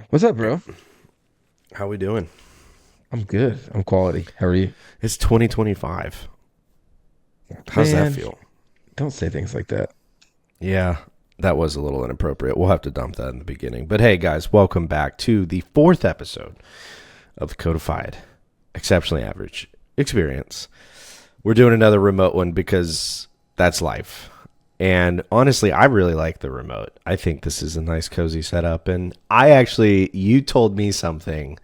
What's up, bro? How we doing? I'm good. I'm quality. How are you? It's 2025. How's that Man, feel? don't say things like that. Yeah, that was a little inappropriate. We'll have to dump that in the beginning. But hey, guys, welcome back to the fourth episode of Codified, Exceptionally Average Experience. We're doing another remote one because that's life. And honestly, I really like the remote. I think this is a nice, cozy setup. And you told me something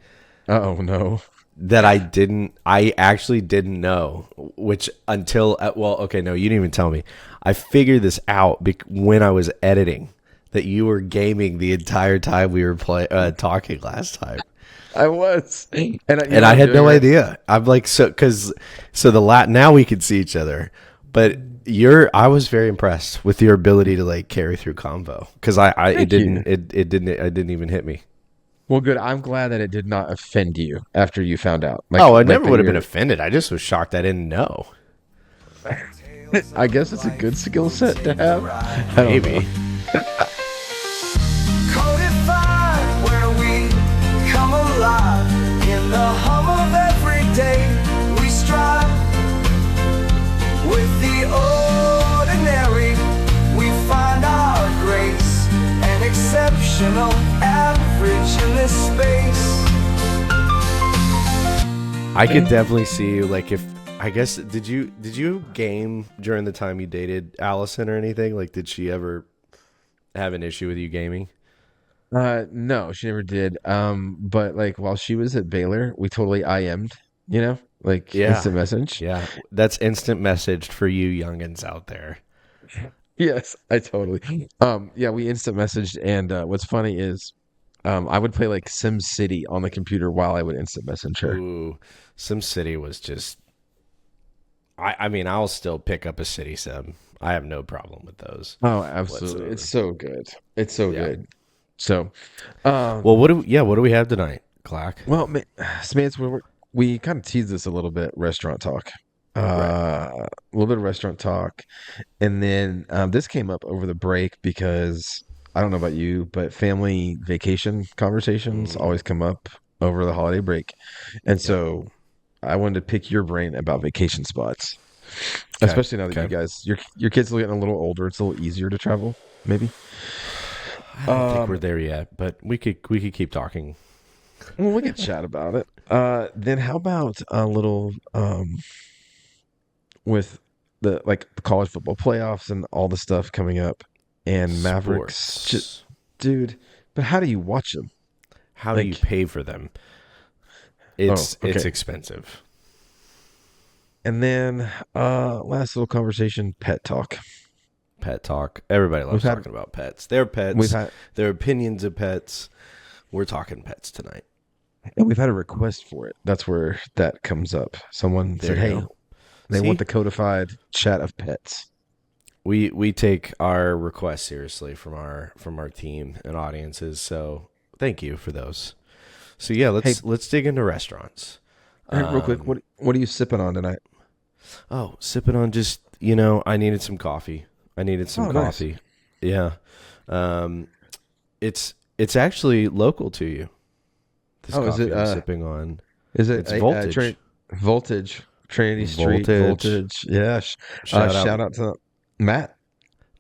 Oh no. that I actually didn't know, which until, well, okay, no, you didn't even tell me. I figured this out when I was editing that you were gaming the entire time we were talking last time. I was. And you And know what I I'm had doing, no right? idea. I'm like, now we can see each other, but I was very impressed with your ability to like carry through convo. Cause it Thank you. didn't even hit me. Well, good. I'm glad that it did not offend you after you found out. Oh, I Like never that would have been you're offended. I just was shocked I didn't know. I guess it's a good skill set to have. I don't know. Maybe. Codified, where we come alive in the hum of every day. We strive with the ordinary. We find our grace, an exceptional average in this space. I could definitely see you like if I guess did you game during the time you dated Allison or anything? Like did she ever have an issue with you gaming? No, she never did. But like while she was at Baylor, we totally IM'd, like Yeah. instant message. Yeah. That's instant messaged for you youngins out there. Yes, I totally. Yeah, we instant messaged, and what's funny is, I would play like Sim City on the computer while I would instant message her. Ooh, SimCity was just I mean, I'll still pick up a city sim. I have no problem with those Oh, absolutely. It's whatsoever. so good. It's so Yeah. good. So, Well, um, what do we have tonight, Clack? well, Smance, we kind of teased this a little bit. Restaurant talk, Right. a little bit of restaurant talk, and then this came up over the break because I don't know about you, but family vacation conversations Mm, always come up over the holiday break, and yep. so I wanted to pick your brain about vacation spots, Okay. especially now that you Okay. guys, your kids are getting a little older. It's a little easier to travel, maybe. I don't think we're Um, there yet, but we could keep talking. well, we can chat about it. Then how about a little with the college football playoffs and all the stuff coming up and Mavericks, Sports. dude. But how do you watch them? How do you Like, pay for them? oh, It's okay. expensive. And then last little conversation, pet talk. Pet talk. Everybody We've loves had talking about pets. Their we've pets, had their opinions of pets. We're talking pets tonight. and we've had a request for it. That's where that comes up. Someone There said, you "Hey, go. they want See, the codified chat of pets." we take our requests seriously from our team and audiences. So thank you for those. So yeah, Hey, let's dig into restaurants. hey, real quick, Um, what are you sipping on tonight? oh, sipping on just I needed some coffee. I needed some Oh, nice. coffee. Yeah. Um, it's actually local to you. This Oh, coffee I'm sipping on. is it It's a Voltage. Voltage, Trinity Street Voltage. Voltage? Yeah. Shout out Shout out to Matt.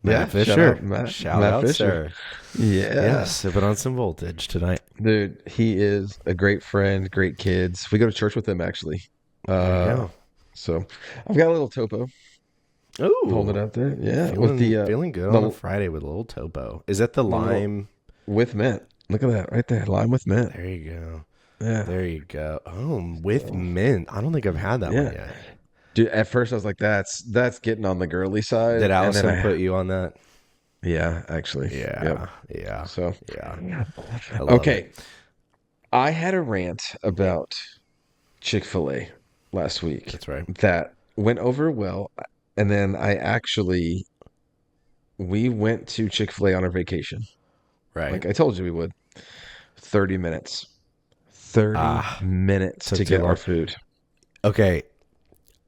Matt Yeah, shout out Fisher. Matt Shout Matt out, Fisher. sir. Yeah, Yeah, sipping on some Voltage tonight. dude, he is a great friend, great kids. We go to church with him actually. There you Uh, go. so I've got a little topo. Hold it Ooh, out there. Yeah, with feeling good on a the Friday with a little topo. Is that the the little lime? with mint. Look at that right there, lime with mint. There you go. Yeah. There you go. Oh, with So mint. I don't think I've had that one yeah, yet. dude. At first I was like, that's getting on the girly Did side, and then Allison put you on that? yeah, actually, yep. Yeah, yeah, So yeah. I love okay, it. I had a rant about Chick-fil-A last week That's right. that went over well, and then we went to Chick-fil-A on our vacation. Right. Like I told you we would. 30 minutes. 30 Ah, minutes took to too get our long. food. Okay,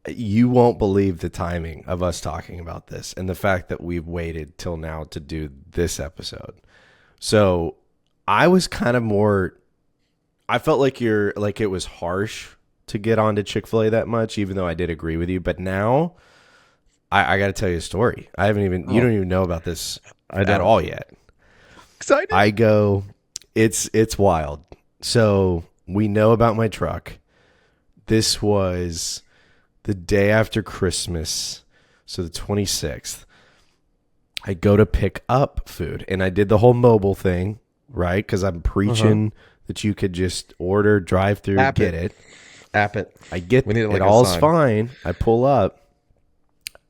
you won't believe the timing of us talking about this and the fact that we've waited till now to do this episode. So I was kind of more. I felt like it was harsh to get onto Chick-fil-A that much, even though I did agree with you. But now I got to tell you a story. You Oh, don't even know about this I at don't. all yet. Excited. I go, it's wild. So we know about my truck. This was the day after Christmas, so the 26th. I go to pick up food, and I did the whole mobile thing, right? Because I'm Uh-huh. preaching that you could just order, drive through, App get it. it. App it. I get We need it, like a all's sign. fine. I pull up,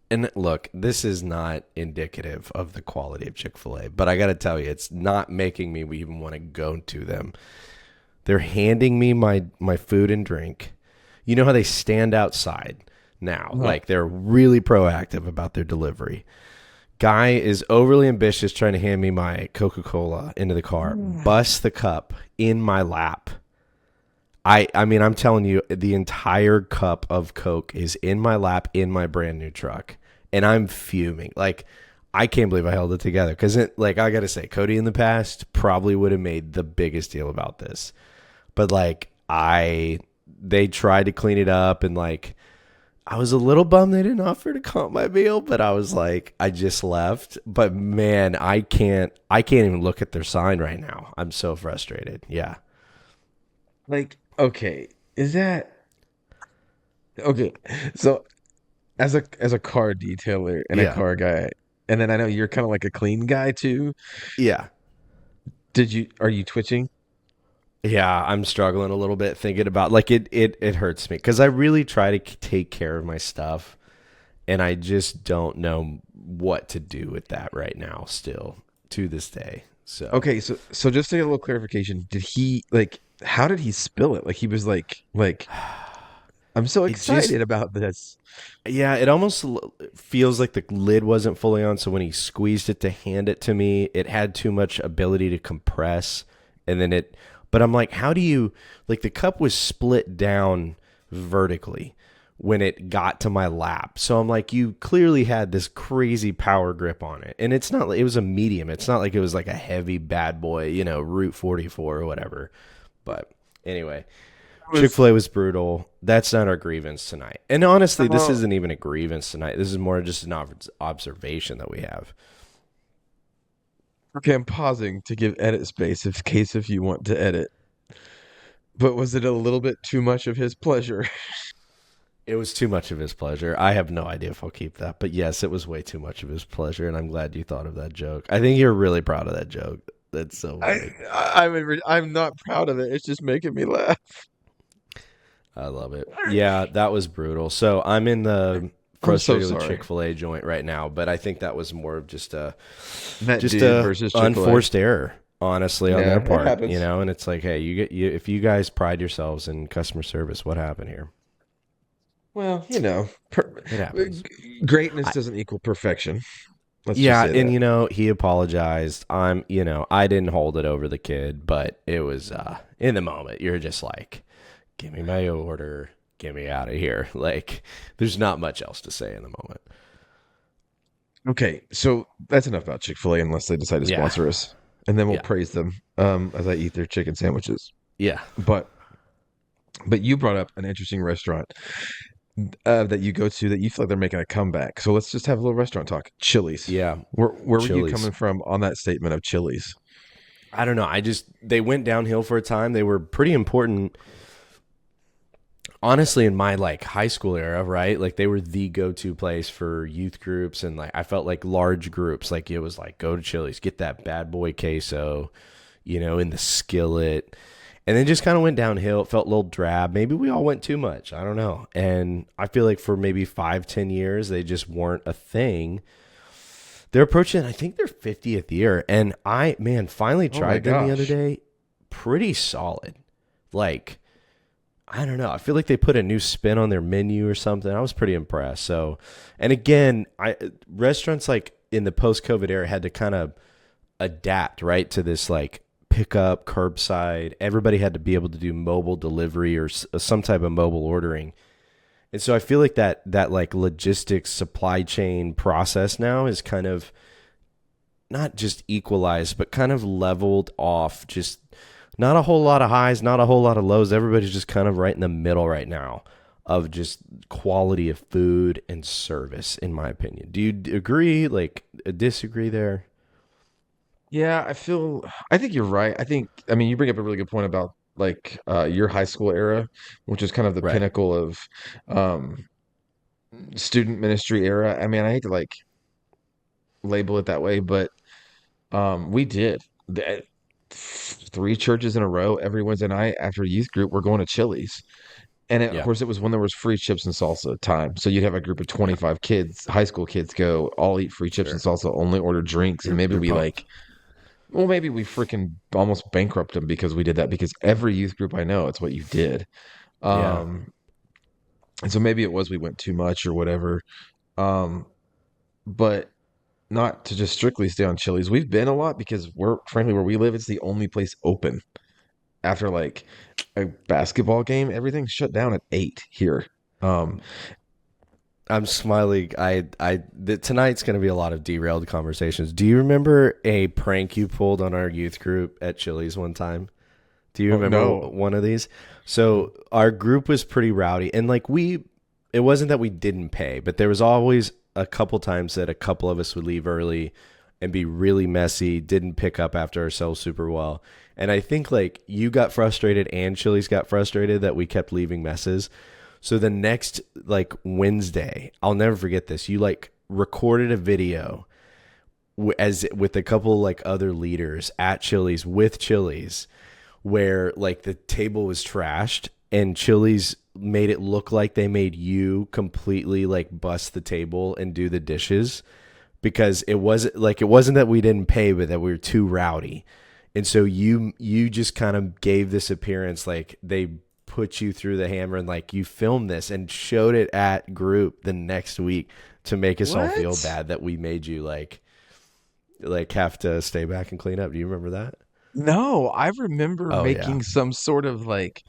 and look, this is not indicative of the quality of Chick-fil-A, but I got to tell you, it's not making me even want to go to them. They're handing me my food and drink. You know how they stand outside now, Uh-huh. like they're really proactive about their delivery. Guy is overly ambitious trying to hand me my Coca-Cola into the car, busts the cup in my lap. I mean, I'm telling you, the entire cup of Coke is in my lap in my brand new truck, and I'm fuming. Like, I can't believe I held it together because, like, I gotta say, Cody in the past probably would have made the biggest deal about this, but like, they tried to clean it up, and like, I was a little bummed they didn't offer to comp my meal, but I was like, I just left. But man, I can't even look at their sign right now. I'm so frustrated. Yeah. Like, okay, is that okay? So as a car detailer and a Yeah. car guy, and then I know you're kind of like a clean guy too. Yeah. Are you twitching? Yeah, I'm struggling a little bit thinking about like it hurts me cuz I really try to take care of my stuff and I just don't know what to do with that right now still to this day. So, Okay, so just to get a little clarification, did he like how did he spill it? Like he was like I'm so it just excited about this. yeah, it almost feels like the lid wasn't fully on. So when he squeezed it to hand it to me, it had too much ability to compress. And then but I'm like, how do you, like the cup was split down vertically when it got to my lap. So I'm like, you clearly had this crazy power grip on it. And it's not, it was a medium. It's not like it was like a heavy bad boy, Route 44 or whatever. But anyway. It Chick was fil A was brutal. That's not our grievance tonight. And honestly, this oh, isn't even a grievance tonight. This is more just an observation that we have. okay, I'm pausing to give edit space in case if you want to edit. But was it a little bit too much of his pleasure? It was too much of his pleasure. I have no idea if I'll keep that. But yes, it was way too much of his pleasure. And I'm glad you thought of that joke. I think you're really proud of that joke. That's so I, funny. I'm not proud of it. It's just making me laugh. I love it. Yeah, that was brutal. So I'm in the I'm so frustrated with sorry. Chick-fil-A joint right now, but I think that was more of That just dude a versus Chick-fil-A. unforced error, honestly, on Yeah, their it part, happens. and it's like, hey, if you guys pride yourselves in customer service, what happened here? Well, It happens. greatness I, doesn't equal perfection. Let's just yeah, say and that. he apologized. I didn't hold it over the kid, but it was in the moment you're just like, give me my order, get me out of here. Like, there's not much else to say in the moment. Okay, so that's enough about Chick-fil-A unless they decide to Yeah, sponsor us. And then we'll yeah, praise them as I eat their chicken sandwiches. yeah, But you brought up an interesting restaurant that you go to that you feel like they're making a comeback. So let's just have a little restaurant talk. Chili's. yeah. Where were you Chili's. coming from on that statement of Chili's? I don't know. They went downhill for a time. They were pretty important, honestly, in my like high school era, right? Like they were the go-to place for youth groups, and like I felt like large groups, like it was like go to Chili's, get that bad boy queso, in the skillet. And then just kind of went downhill. It felt a little drab. Maybe we all went too much. I don't know. And I feel like for maybe 5-10 years, they just weren't a thing. They're approaching, I think, their 50th year. And man, finally Oh my tried them the other gosh. day. Pretty solid. Like, I don't know. I feel like they put a new spin on their menu or something. I was pretty impressed. So, and again, restaurants like in the post-COVID era had to kind of adapt, right, to this like pickup, curbside. Everybody had to be able to do mobile delivery or some type of mobile ordering. And so I feel like that like logistics supply chain process now is kind of not just equalized, but kind of leveled off. Just not a whole lot of highs, not a whole lot of lows. Everybody's just kind of right in the middle right now of just quality of food and service, in my opinion. Do you agree, like, disagree there? Yeah, I think you're right. I mean, you bring up a really good point about like your high school era, which is kind of the Right. pinnacle of um student ministry era. I mean, I hate to like label it that way, but we did three churches in a row every Wednesday night after youth group. We're going to Chili's. And of Yeah. course, it was when there was free chips and salsa time. So you'd have a group of Yeah. 25 kids, high school kids go, all eat free chips and Sure. salsa, only order drinks. And maybe You're we pumped. like, well, maybe we freaking almost bankrupt them because we did that because every youth group I know, it's what you did. Yeah. Um, and so maybe it was we went too much or whatever. Um, but not to just strictly stay on Chili's. We've been a lot because we're frankly where we live, it's the only place open after like a basketball game. Everything's shut down at 8 here. Um, I'm smiling. Tonight's going to be a lot of derailed conversations. Do you remember a prank you pulled on our youth group at Chili's one time? Do you oh remember no. one of these? So our group was pretty rowdy, and like it wasn't that we didn't pay, but there was always a couple times that a couple of us would leave early and be really messy, didn't pick up after ourselves super well. And I think like you got frustrated and Chili's got frustrated that we kept leaving messes. So the next like Wednesday, I'll never forget this. You like recorded a video as with a couple like other leaders at Chili's with Chili's where like the table was trashed and Chili's made it look like they made you completely like bust the table and do the dishes because it wasn't that we didn't pay but that we were too rowdy. And so you just kind of gave this appearance like they put you through the hammer and like you filmed this and showed it at group the next week to make us all feel What? bad that we made you like have to stay back and clean up. Do you remember that? No, I remember Oh yeah. making some sort of like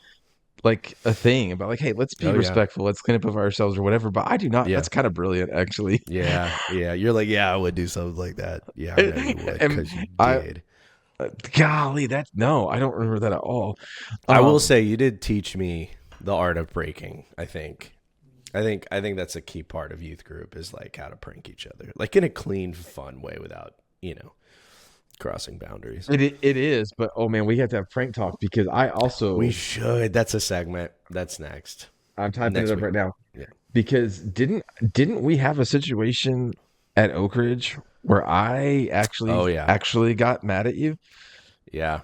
a thing about like, hey, let's be Oh yeah. respectful, let's clean up of ourselves or whatever. But I do not. Yeah. That's kind of brilliant, actually. Yeah. Yeah. You're like, yeah, I would do something like that. Yeah, I know you would And because you I, did. golly, that no, I don't remember that at all. I will Um, say you did teach me the art of breaking, I think. I think that's a key part of youth group is like how to prank each other. Like in a clean, fun way without, crossing boundaries. it is, but oh man, we have to have prank talk because I We also should. That's a segment. That's next. I'm typing it Next up week. right now Yeah. because didn't we have a situation at Oak Ridge where I Oh actually yeah. actually got mad at you? Yeah.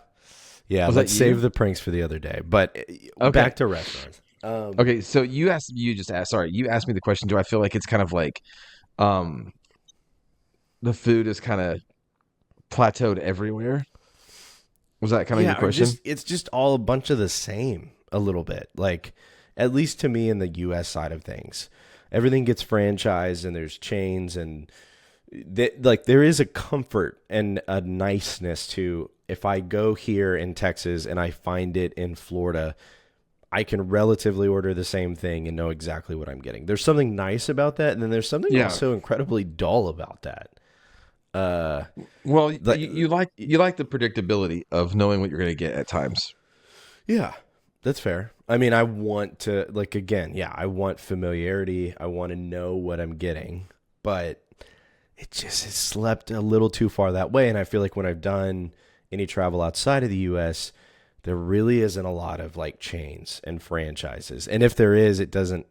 Yeah. Was that Let's you? save the pranks for the other day. But Okay. back to restaurants. Okay, so you just asked, sorry, you asked me the question, do I feel like it's kind of like um the food is kind of plateaued everywhere? Was that kind of your Yeah, or question? just it's just all a bunch of the same a little bit. Like at least to me in the US side of things. Everything gets franchised and there's chains and like there is a comfort and a niceness to if I go here in Texas and I find it in Florida, I can relatively order the same thing and know exactly what I'm getting. There's something nice about that, and then there's something Yeah. also incredibly dull about that. Uh, Well, like you like the predictability of knowing what you're going to get at times. yeah, that's fair. I mean, I want to like again, yeah, I want familiarity. I want to know what I'm getting, but it slept a little too far that way. And I feel like when I've done any travel outside of the U.S., there really isn't a lot of like chains and franchises. And if there is, it doesn't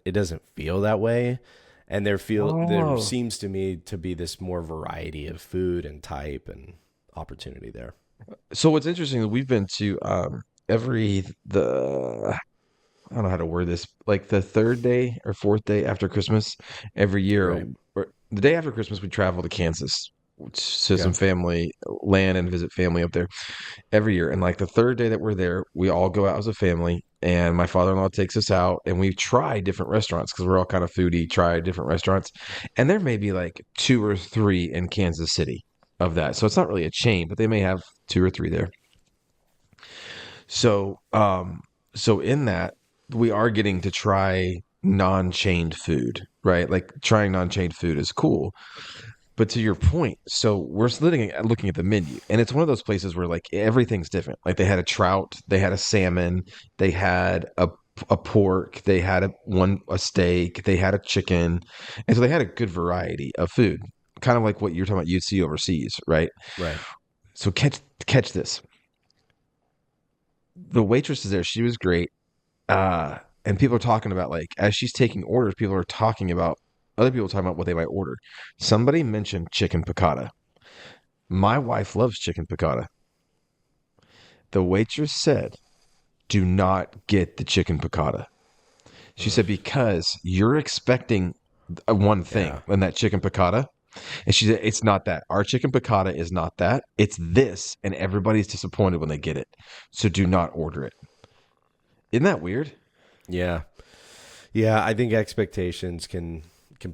feel that way. And there Oh. seems to me to be this more variety of food and type and opportunity there. So what's interesting is we've been to every the I don't know how to word this, like the third day or fourth day after Christmas every year, Right. or the day after Christmas, we travel to Kansas to Yeah. some family land and visit family up there every year. And like the third day that we're there, we all go out as a family, and my father-in-law takes us out, and we try different restaurants because we're all kind of foodie, try different restaurants. And there may be like two or three in Kansas City of that. So it's not really a chain, but they may have two or three there. So, so in that, we are getting to try non-chained food, right? Like trying non-chained food is cool. But to your point, so we're looking at the menu, and it's one of those places where like everything's different. Like they had a trout, they had a salmon, they had a pork, they had a steak, they had a chicken, and so they had a good variety of food, kind of like what you're talking about you'd see overseas, right? Right. So catch this. The waitress is there; she was great, and people are talking about like as she's taking orders, people are talking about other people talking about what they might order. Somebody mentioned chicken piccata. My wife loves chicken piccata. The waitress said, "Do not get the chicken piccata." She Ugh. said because you're expecting one thing Yeah. in that chicken piccata, and she said it's not that. Our chicken piccata is not that. It's this, and everybody's disappointed when they get it. So do not order it. Isn't that weird? Yeah. Yeah, I think expectations can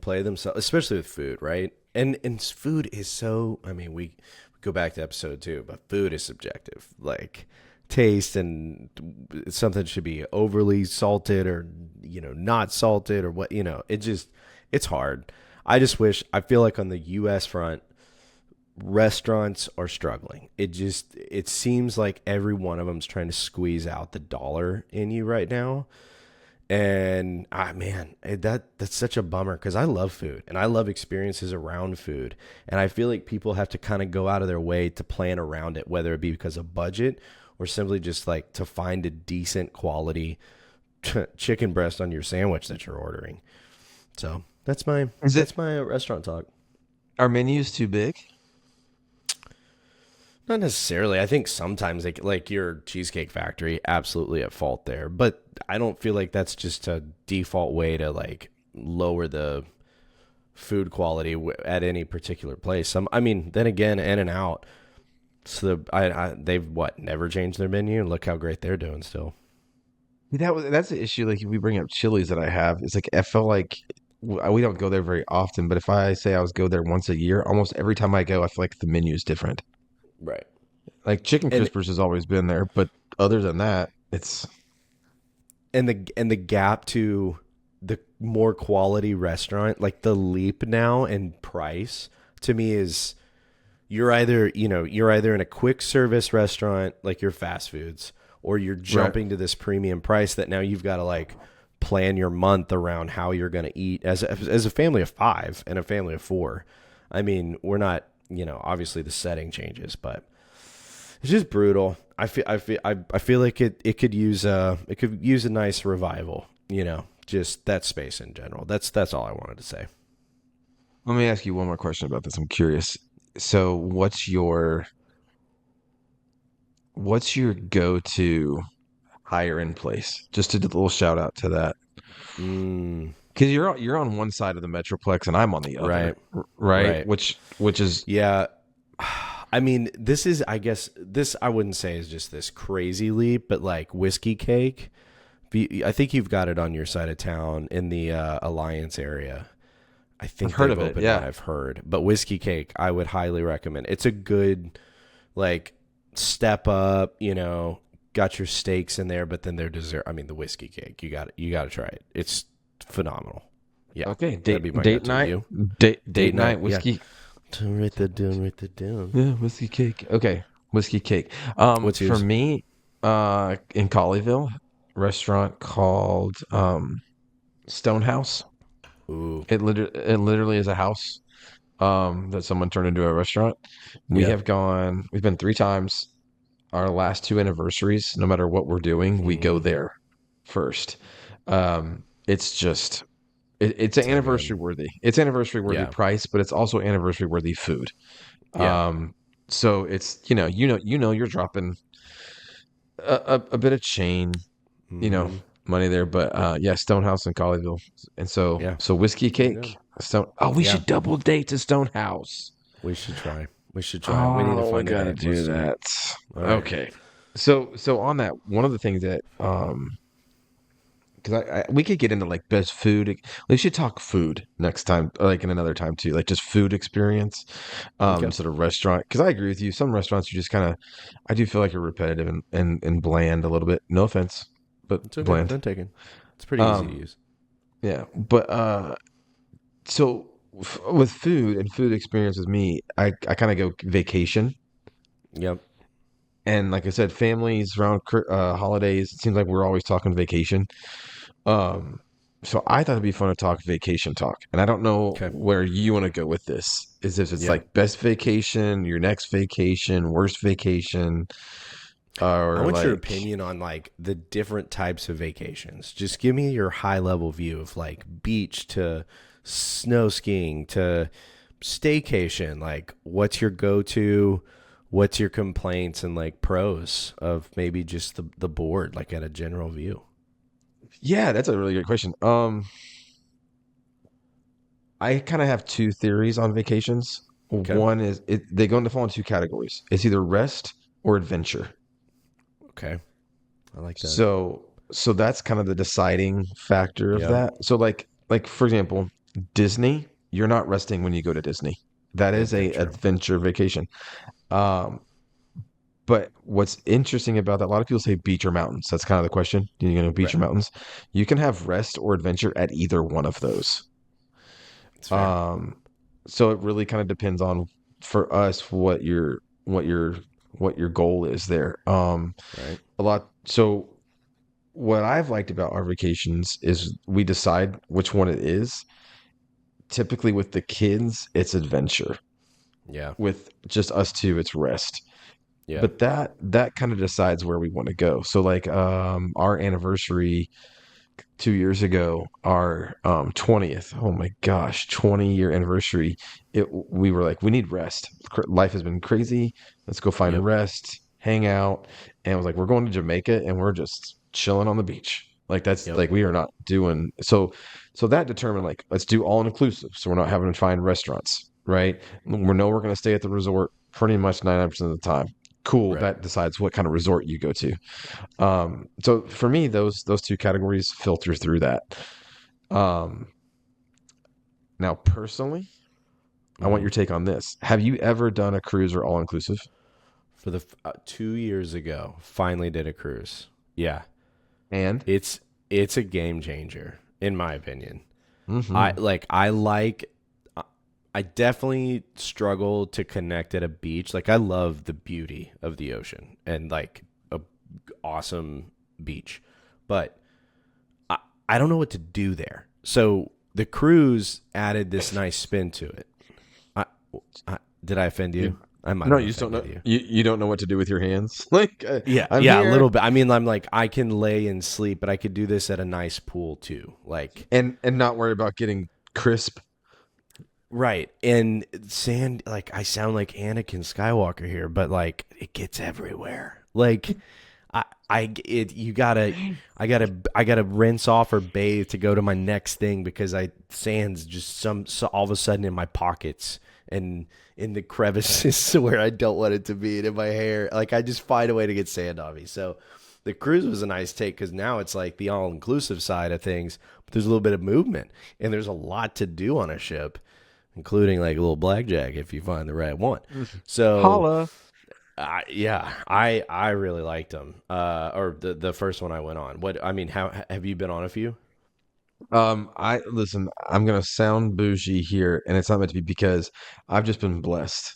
play themselves, especially with food, right? And food is so. I mean, we go back to episode 2, but food is subjective. Like taste and something should be overly salted or not salted or what it's hard. I just wish I feel like on the U.S. front, restaurants are struggling. It seems like every one of them's trying to squeeze out the dollar in you right now. And man, that's such a bummer because I love food and I love experiences around food. And I feel like people have to kind of go out of their way to plan around it, whether it be because of budget or simply just like to find a decent quality chicken breast on your sandwich that you're ordering. So Is it that's my restaurant talk. our menus too big? Not necessarily. I think sometimes like your Cheesecake Factory, absolutely at fault there. But I don't feel like that's just a default way to like lower the food quality at any particular place. I mean, then again, In and Out. So they've never changed their menu, and look how great they're doing still. That's the issue. Like if we bring up Chili's that I have, it's like I feel like we don't go there very often. But if I say I was go there once a year, almost every time I go, I feel like the menu is different. Right. Like chicken And crispers has always been there, but other than that, it's the gap to the more quality restaurant, like the leap now in price to me is you're either in a quick service restaurant like your fast foods or you're right. jumping to this premium price that now you've got to like plan your month around how you're going to eat as a family of 5 and a family of 4. I mean, we're not, obviously the setting changes, but it's just brutal. I feel like it could use a nice revival, just that space in general. That's all I wanted to say. Let me ask you one more question about this. I'm curious. So, what's your go-to higher end place? Just to do a little shout out to that. Mm, Because you're on one side of the Metroplex and I'm on the other, right. right? Right. Which is Yeah. I mean, this is, I guess, this I wouldn't say is just this crazy leap, but like Whiskey Cake, I think you've got it on your side of town in the Alliance area. I I've think heard they've of it. opened one, Yeah. I've heard. But Whiskey Cake, I would highly recommend. It's a good, like, step up, got your steaks in there, but then their dessert. I mean, the Whiskey Cake, you got to try it. It's phenomenal. Yeah. Okay. That'd be my Date go-to. night. You? Date night, night yeah. whiskey. Write that down, write that down. Yeah, whiskey cake. Okay, whiskey cake. What's For yours? me, in Colleyville, restaurant called Stonehouse. Ooh. It literally is a house that someone turned into a restaurant. Yeah. We've been 3 times. Our last 2 anniversaries, no matter what we're doing, we go Mm, there first. It's just it's an it's anniversary everyone. worthy. It's anniversary worthy Yeah. price, but it's also anniversary worthy food. Yeah. So it's you're dropping a bit of chain, you know, Mm-hmm. money there, but yeah, Stonehouse and Colleyville, and so Yeah. so whiskey There you go. cake. We Yeah. should double date to Stonehouse. We should try. We should try. We need to Oh, we find a gotta date. do Let's do it. that. All right. Okay. So on that, one of the things that because we could get into like best food. We should talk food next time, like in another time too, like just food experience, Okay. sort of restaurant. Because I agree with you. Some restaurants you just kind of, I do feel like you're repetitive and bland a little bit. No offense, but It's okay. bland. None taken. It's pretty easy to Um, use. yeah, but so with food and food experience with me, I kind of go vacation. Yep. And like I said, families around holidays, it seems like we're always talking vacation. Um, so I thought it'd be fun to talk vacation talk. And I don't know Okay. where you want to go with this. Is if it's Yep. like best vacation, your next vacation, worst vacation, I or want your like, opinion on like the different types of vacations. Just give me your high level view of like beach to snow skiing to staycation. Like, what's your go to? What's your complaints and like pros of maybe just the board, like at a general view? yeah, that's a really good question. I kind of have two theories on vacations. Okay. One is they go into fall in two categories. It's either rest or adventure. Okay. I like that. So that's kind of the deciding factor of Yep. that. So like for example, Disney, you're not resting when you go to Disney. That is a Adventure. adventure vacation. Um, but what's interesting about that, a lot of people say beach or mountains. That's kind of the question. You're going to beach or Right. mountains. You can have rest or adventure at either one of those. It's fair. Um, so it really kind of depends on for us what your goal is there. Right. A lot. So what I've liked about our vacations is we decide which one it is. Typically with the kids, it's adventure. Yeah. With just us two, it's rest. Yeah. But that kind of decides where we want to go. So like our anniversary 2 years ago, our 20th. Oh my gosh, 20-year anniversary. We were like, we need rest. Life has been crazy. Let's go find Yep. rest, hang out. And it was like, we're going to Jamaica and we're just chilling on the beach. Like that's Yep. like we are not doing so that determined like let's do all inclusive. So we're not having to find restaurants, right? We know we're gonna stay at the resort pretty much 99% of the time. Cool. Right. That decides what kind of resort you go to. So for me, those two categories filter through that. Um, Now, personally, I want Mm-hmm. your take on this. Have you ever done a cruise or all inclusive? For the 2 years ago, finally did a cruise. Yeah. And It's it's a game changer in my opinion. I hmm like I like I definitely struggle to connect at a beach. Like I love the beauty of the ocean and like a awesome beach. But I, I don't know what to do there. So the cruise added this nice spin to it. I, did I offend you, you? I might no, have you just don't know. offended you. You don't know what to do with your hands. Like Yeah, I'm yeah, a here, little bit. I mean, I'm like, I can lay and sleep, but I could do this at a nice pool too. Like, and not worry about getting crisp. right. And sand, like, I sound like Anakin Skywalker here, but like, it gets everywhere. Like, I gotta rinse off or bathe to go to my next thing because sand's just so all of a sudden in my pockets and in the crevices where I don't want it to be and in my hair. Like I just find a way to get sand on me. So the cruise was a nice take because now it's like the all inclusive side of things, but there's a little bit of movement and there's a lot to do on a ship, including like a little blackjack if you find the right one. So Holla. yeah, I really liked them. Or the first one I went on. What I mean, how have you been on a few? I listen, I'm gonna sound bougie here, and it's not meant to be because I've just been blessed.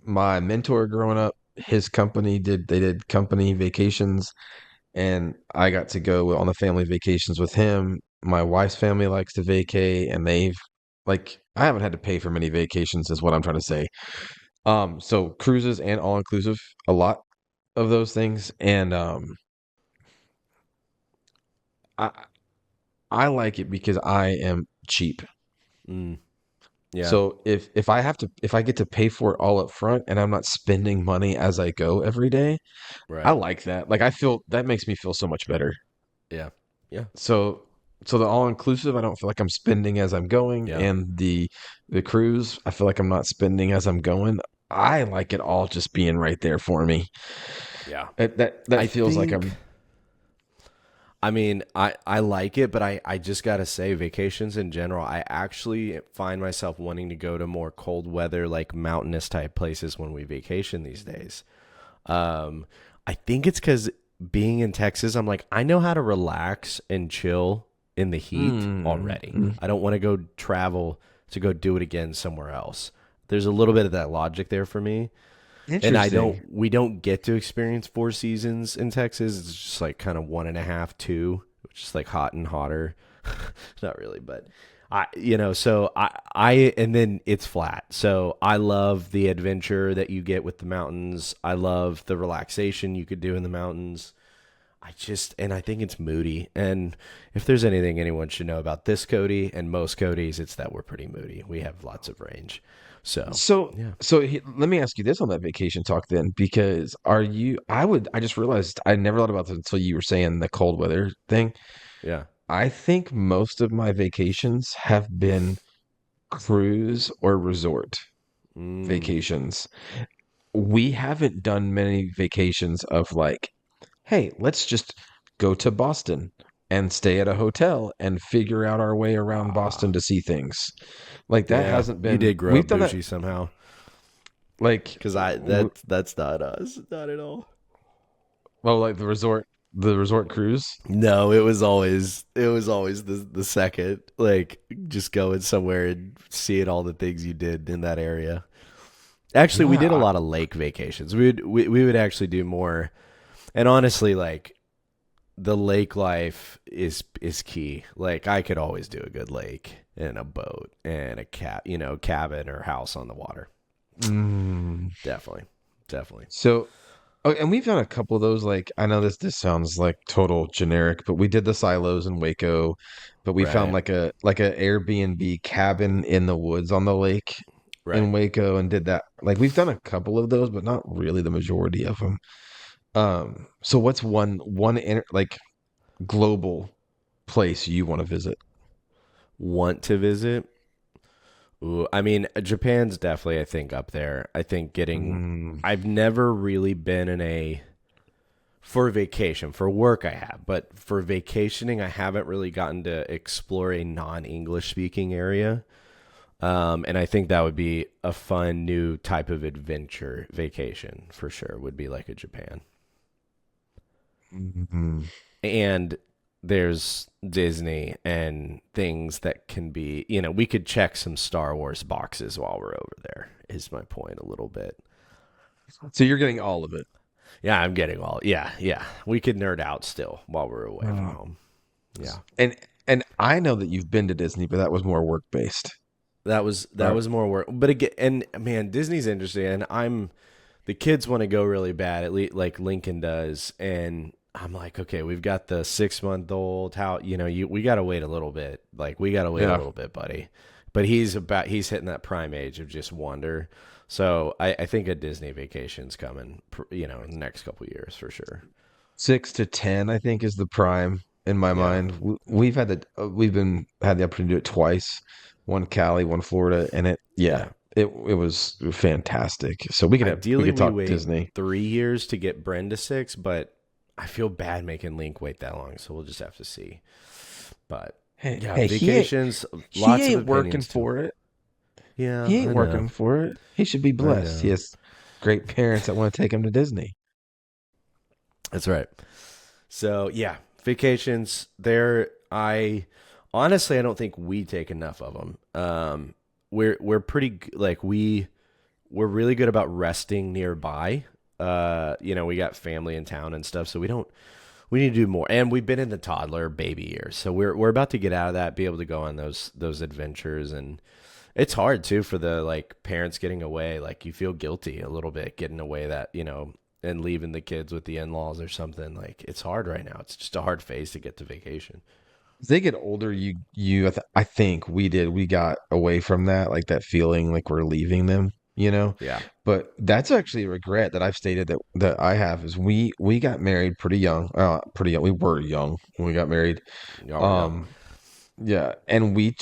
My mentor growing up, his company they did company vacations, and I got to go on the family vacations with him. My wife's family likes to vacay, and I haven't had to pay for many vacations, is what I'm trying to say. So cruises and all inclusive, a lot of those things, and I I like it because I am cheap. Mm, yeah, So if I get to pay for it all up front and I'm not spending money as I go every day, I right. like that. Like I feel that makes me feel so much better. Yeah, yeah, So the all inclusive, I don't feel like I'm spending as I'm going, yeah. and the cruise, I feel like I'm not spending as I'm going. I like it all just being right there for me. Yeah. That I feels like think. I'm I mean, I like it, but I just gotta say, vacations in general, I actually find myself wanting to go to more cold weather, like mountainous type places when we vacation these days. Um, I think it's because being in Texas, I'm like, I know how to relax and chill in the heat mm, already. mm, I don't want to go travel to go do it again somewhere else. There's a little bit of that logic there for me. And Interesting. we don't get to experience 4 seasons in Texas. It's just like kind of 1.5, 2, which is like hot and hotter. Not really, but and then it's flat. So I love the adventure that you get with the mountains. I love the relaxation you could do in the mountains. And I think it's moody. And if there's anything anyone should know about this Cody and most Codys, it's that we're pretty moody. We have lots of range. So, So, yeah. let me ask you this on that vacation talk then, because I just realized I never thought about this until you were saying the cold weather thing. Yeah. I think most of my vacations have been cruise or resort Mm, vacations. We haven't done many vacations of like, hey, let's just go to Boston and stay at a hotel and figure out our way around Boston ah, to see things. Like that yeah. hasn't You been, did grow we've up done that bougie somehow. like, Because that's not us. Not at all. well, like the resort cruise. No, it was always the second, like just going somewhere and seeing all the things you did in that area. Actually, we did a Yeah. lot of lake vacations. We would actually do more, and honestly, like the lake life is key. Like I could always do a good lake and a boat and a cabin or house on the water. Mm. Definitely, definitely. So, oh, and we've done a couple of those. Like, I know this sounds like total generic, but we did the silos in Waco, but we found Right, like a Airbnb cabin in the woods on the lake right. in Waco and did that. Like, we've done a couple of those, but not really the majority of them. So what's like global place you want to visit? Want to visit? Ooh, I mean, Japan's definitely, I think, up there. I think Mm, I've never really been in for vacation. For work, I have, but for vacationing, I haven't really gotten to explore a non-English speaking area. And I think that would be a fun new type of adventure vacation for sure, would be like a Japan. mm. And there's Disney and things that can be, we could check some Star Wars boxes while we're over there, is my point a little bit. So you're getting all of it. Yeah, I'm getting all, yeah, yeah. We could nerd out still while we're away from Oh. home. Yeah. And I know that you've been to Disney, but that was more work based. That was more work. But again, and man, Disney's interesting. And the kids want to go really bad, at least like Lincoln does. And I'm like, okay, we've got the 6-month-old. How, we got to wait a little bit. Like, we got to wait a Yeah. little bit, buddy. But he's hitting that prime age of just wonder. So I think a Disney vacation's coming, in the next couple of years for sure. 6 to 10, I think, is the prime in my Yeah. mind. We've been had the opportunity to do it twice, one Cali, one Florida, and Yeah. it was fantastic. So we Ideally, could we talk wait Disney. 3 years to get Bren to 6, but I feel bad making Link wait that long, so we'll just have to see. But Hey, yeah, hey, vacations, he lots of ain't working opinions too. for it. Yeah, He I ain't know. working for it. He should be I blessed. He know. has great parents that want to take him to Disney. That's right. So yeah, vacations there. I honestly, I don't think we take enough of them. We're pretty like we're really good about resting nearby. We got family in town and stuff, so we need to do more. And we've been in the toddler baby years, so we're about to get out of that, be able to go on those adventures. And it's hard too for the like parents getting away. Like you feel guilty a little bit getting away and leaving the kids with the in-laws or something. Like it's hard right now. It's just a hard phase to get to vacation. As they get older, I think we got away from that, like that feeling like we're leaving them, you know. Yeah. But that's actually a regret that I've stated that I have is we got married pretty young, pretty young. We were young when we got married. Y'all were young. Um, yeah, and we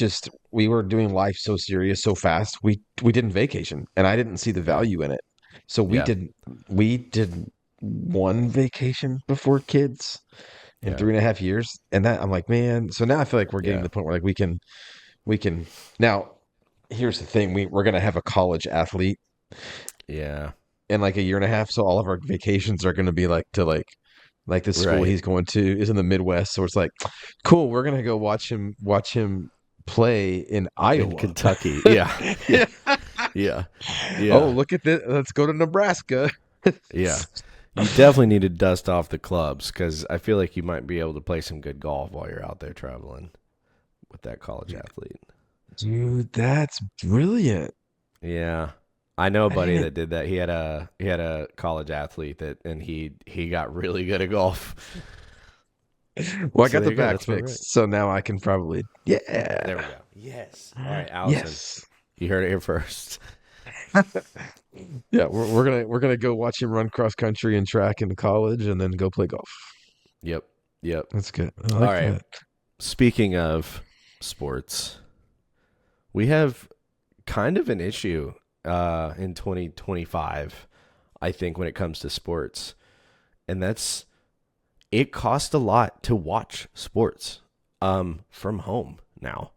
were doing life so serious so fast. We didn't vacation, and I didn't see the Yeah. value in it. So Yeah. we did one vacation before kids in Yeah. 3.5 years, and that I'm like, man. So now I feel like we're getting to Yeah. the point where like we can now. Here's the thing: we're gonna have a college athlete Yeah. in like a year and a half, so all of our vacations are gonna be like to like the school Right. he's going to is in the Midwest. So it's like, cool, we're gonna go watch him play in In Iowa. Kentucky. Yeah. Yeah. Yeah. Oh, Yeah. look at this. Let's go to Nebraska. Yeah. You definitely need to dust off the clubs because I feel like you might be able to play some good golf while you're out there traveling with that college athlete. Dude, that's brilliant. Yeah. I know a I buddy didn't. that did that. He had a college athlete that and he got really good at golf. Well, I So got there the you go. back That's about right. fixed, so now I can probably. There we Yeah. go. Yes. All right, Allison. Yes. You heard it here first. Yeah, we're gonna go watch him run cross country and track in college, and then go play golf. Yep. Yep. That's good. I All like right. that. Speaking of sports, we have kind of an issue in 2025, I think, when it comes to sports. And that's it costs a lot to watch sports from home now.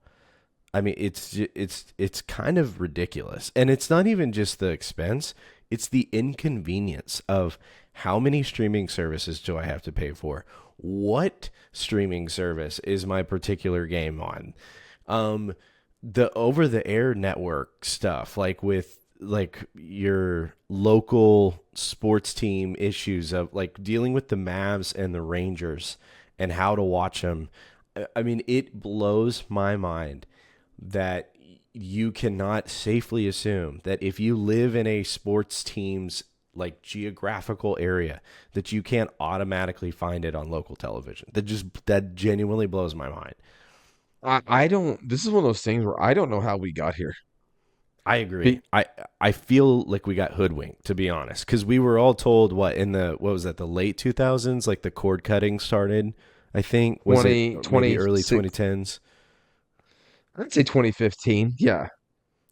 I mean, it's kind of ridiculous. And it's not even just the expense, it's the inconvenience of how many streaming services do I have to pay for? What streaming service is my particular game on? The over the air network stuff, like with like your local sports team issues of like dealing with the Mavs and the Rangers and how to watch them. I mean, it blows my mind that you cannot safely assume that if you live in a sports team's like geographical area that you can't automatically find it on local television. That genuinely blows my mind. I don't. This is one of those things where I don't know how we got here. I agree. Be- I feel like we got hoodwinked, to be honest, because we were all told what was that, the late 2000s, like the cord cutting started. I think was it 20, maybe early 26. 2010s. I'd say 2015. Yeah,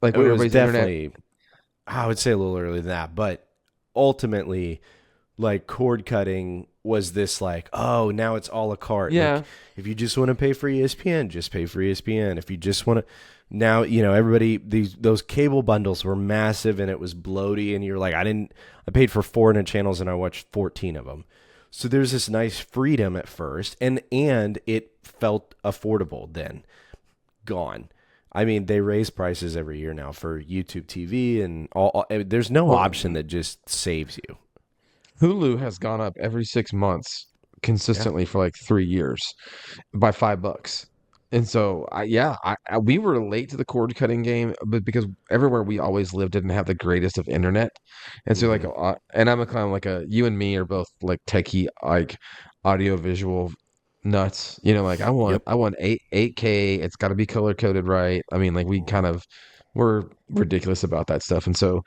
like It when was everybody's internet. definitely, I would say a little earlier than that, but ultimately, like cord cutting was this like, oh, now it's a la carte. Like Yeah, if you just want to pay for ESPN, just pay for ESPN. If you just want to, now everybody those cable bundles were massive and it was bloaty, and you're like, I paid for 400 channels and I watched 14 of them. So there's this nice freedom at first, and it felt affordable then. Gone. I mean, they raise prices every year now for YouTube TV and there's no well, option that just saves you. Hulu has gone up every 6 months Yeah. consistently for like 3 years by $5. And so, we were late to the cord cutting game, but because everywhere we always lived didn't have the greatest of internet, and so like, Hmm. and I'm a kind of like you and me are both like techie, like audio visual nuts. Like I want Yep. I want 8K. It's got to be color coded right. I mean, like we kind Hmm. of were ridiculous about that stuff, and so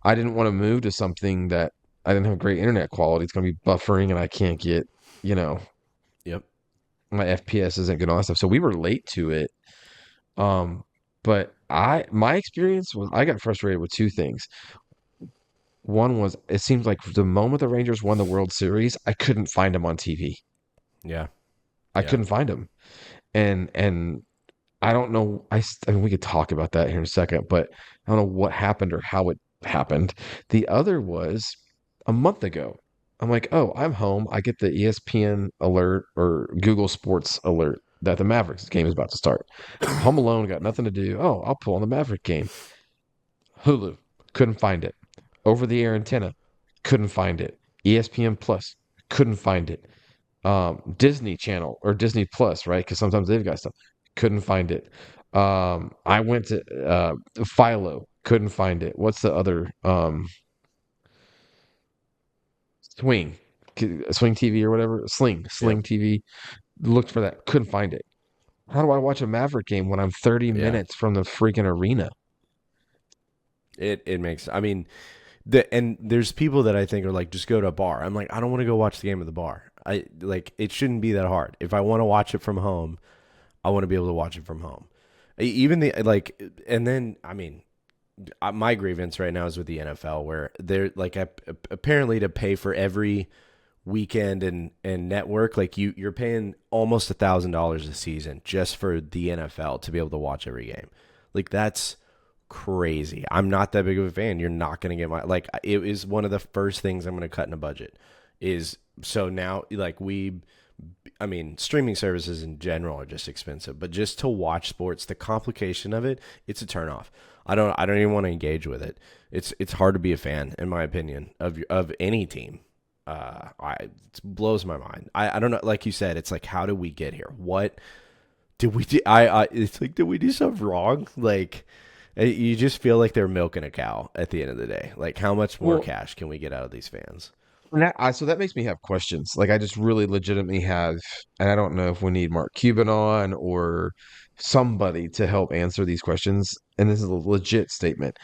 I didn't want to move to something that I didn't have great internet quality. It's going to be buffering, and I can't get you know Yep. my FPS isn't good, all that stuff. So we were late to it. But my experience was I got frustrated with two things. One was it seems like the moment the Rangers won the World Series, I couldn't find them on TV. Yeah. I Yeah. couldn't find them, and I don't know. I mean, we could talk about that here in a second, but I don't know what happened or how it happened. The other was a month ago. I'm like, oh, I'm home. I get the ESPN alert or Google Sports alert that the Mavericks game is about to start. I'm home alone, got nothing to do. Oh, I'll pull on the Maverick game. Hulu, couldn't find it. Over the air antenna, couldn't find it. ESPN Plus, couldn't find it. Disney Channel or Disney Plus, right? Because sometimes they've got stuff. Couldn't find it. I went to Philo, couldn't find it. What's the other Swing, Swing TV or whatever? Sling Yep. TV. Looked for that, couldn't find it. How do I watch a Maverick game when I'm 30 Yeah. minutes from the freaking arena? It makes, I mean, and there's people that I think are like, just go to a bar. I'm like, I don't want to go watch the game at the bar. I like, it shouldn't be that hard. If I want to watch it from home, I want to be able to watch it from home. Even the like, and then I mean, my grievance right now is with the NFL, where they're like, apparently to pay for every weekend and network, like you're paying almost $1,000 a season just for the NFL to be able to watch every game. Like that's crazy. I'm not that big of a fan. You're not going to get my, like, it is one of the first things I'm going to cut in a budget is, so now like I mean, streaming services in general are just expensive, but just to watch sports, the complication of it, it's a turnoff. I don't even want to engage with it. It's hard to be a fan, in my opinion, of any team. It blows my mind. I don't know. Like you said, it's like, how did we get here? What did we do? It's like, did we do something wrong? Like, you just feel like they're milking a cow at the end of the day. Like, how much more Well, cash can we get out of these fans? so that makes me have questions. Like I just really legitimately have, and I don't know if we need Mark Cuban on or somebody to help answer these questions. And this is a legit statement.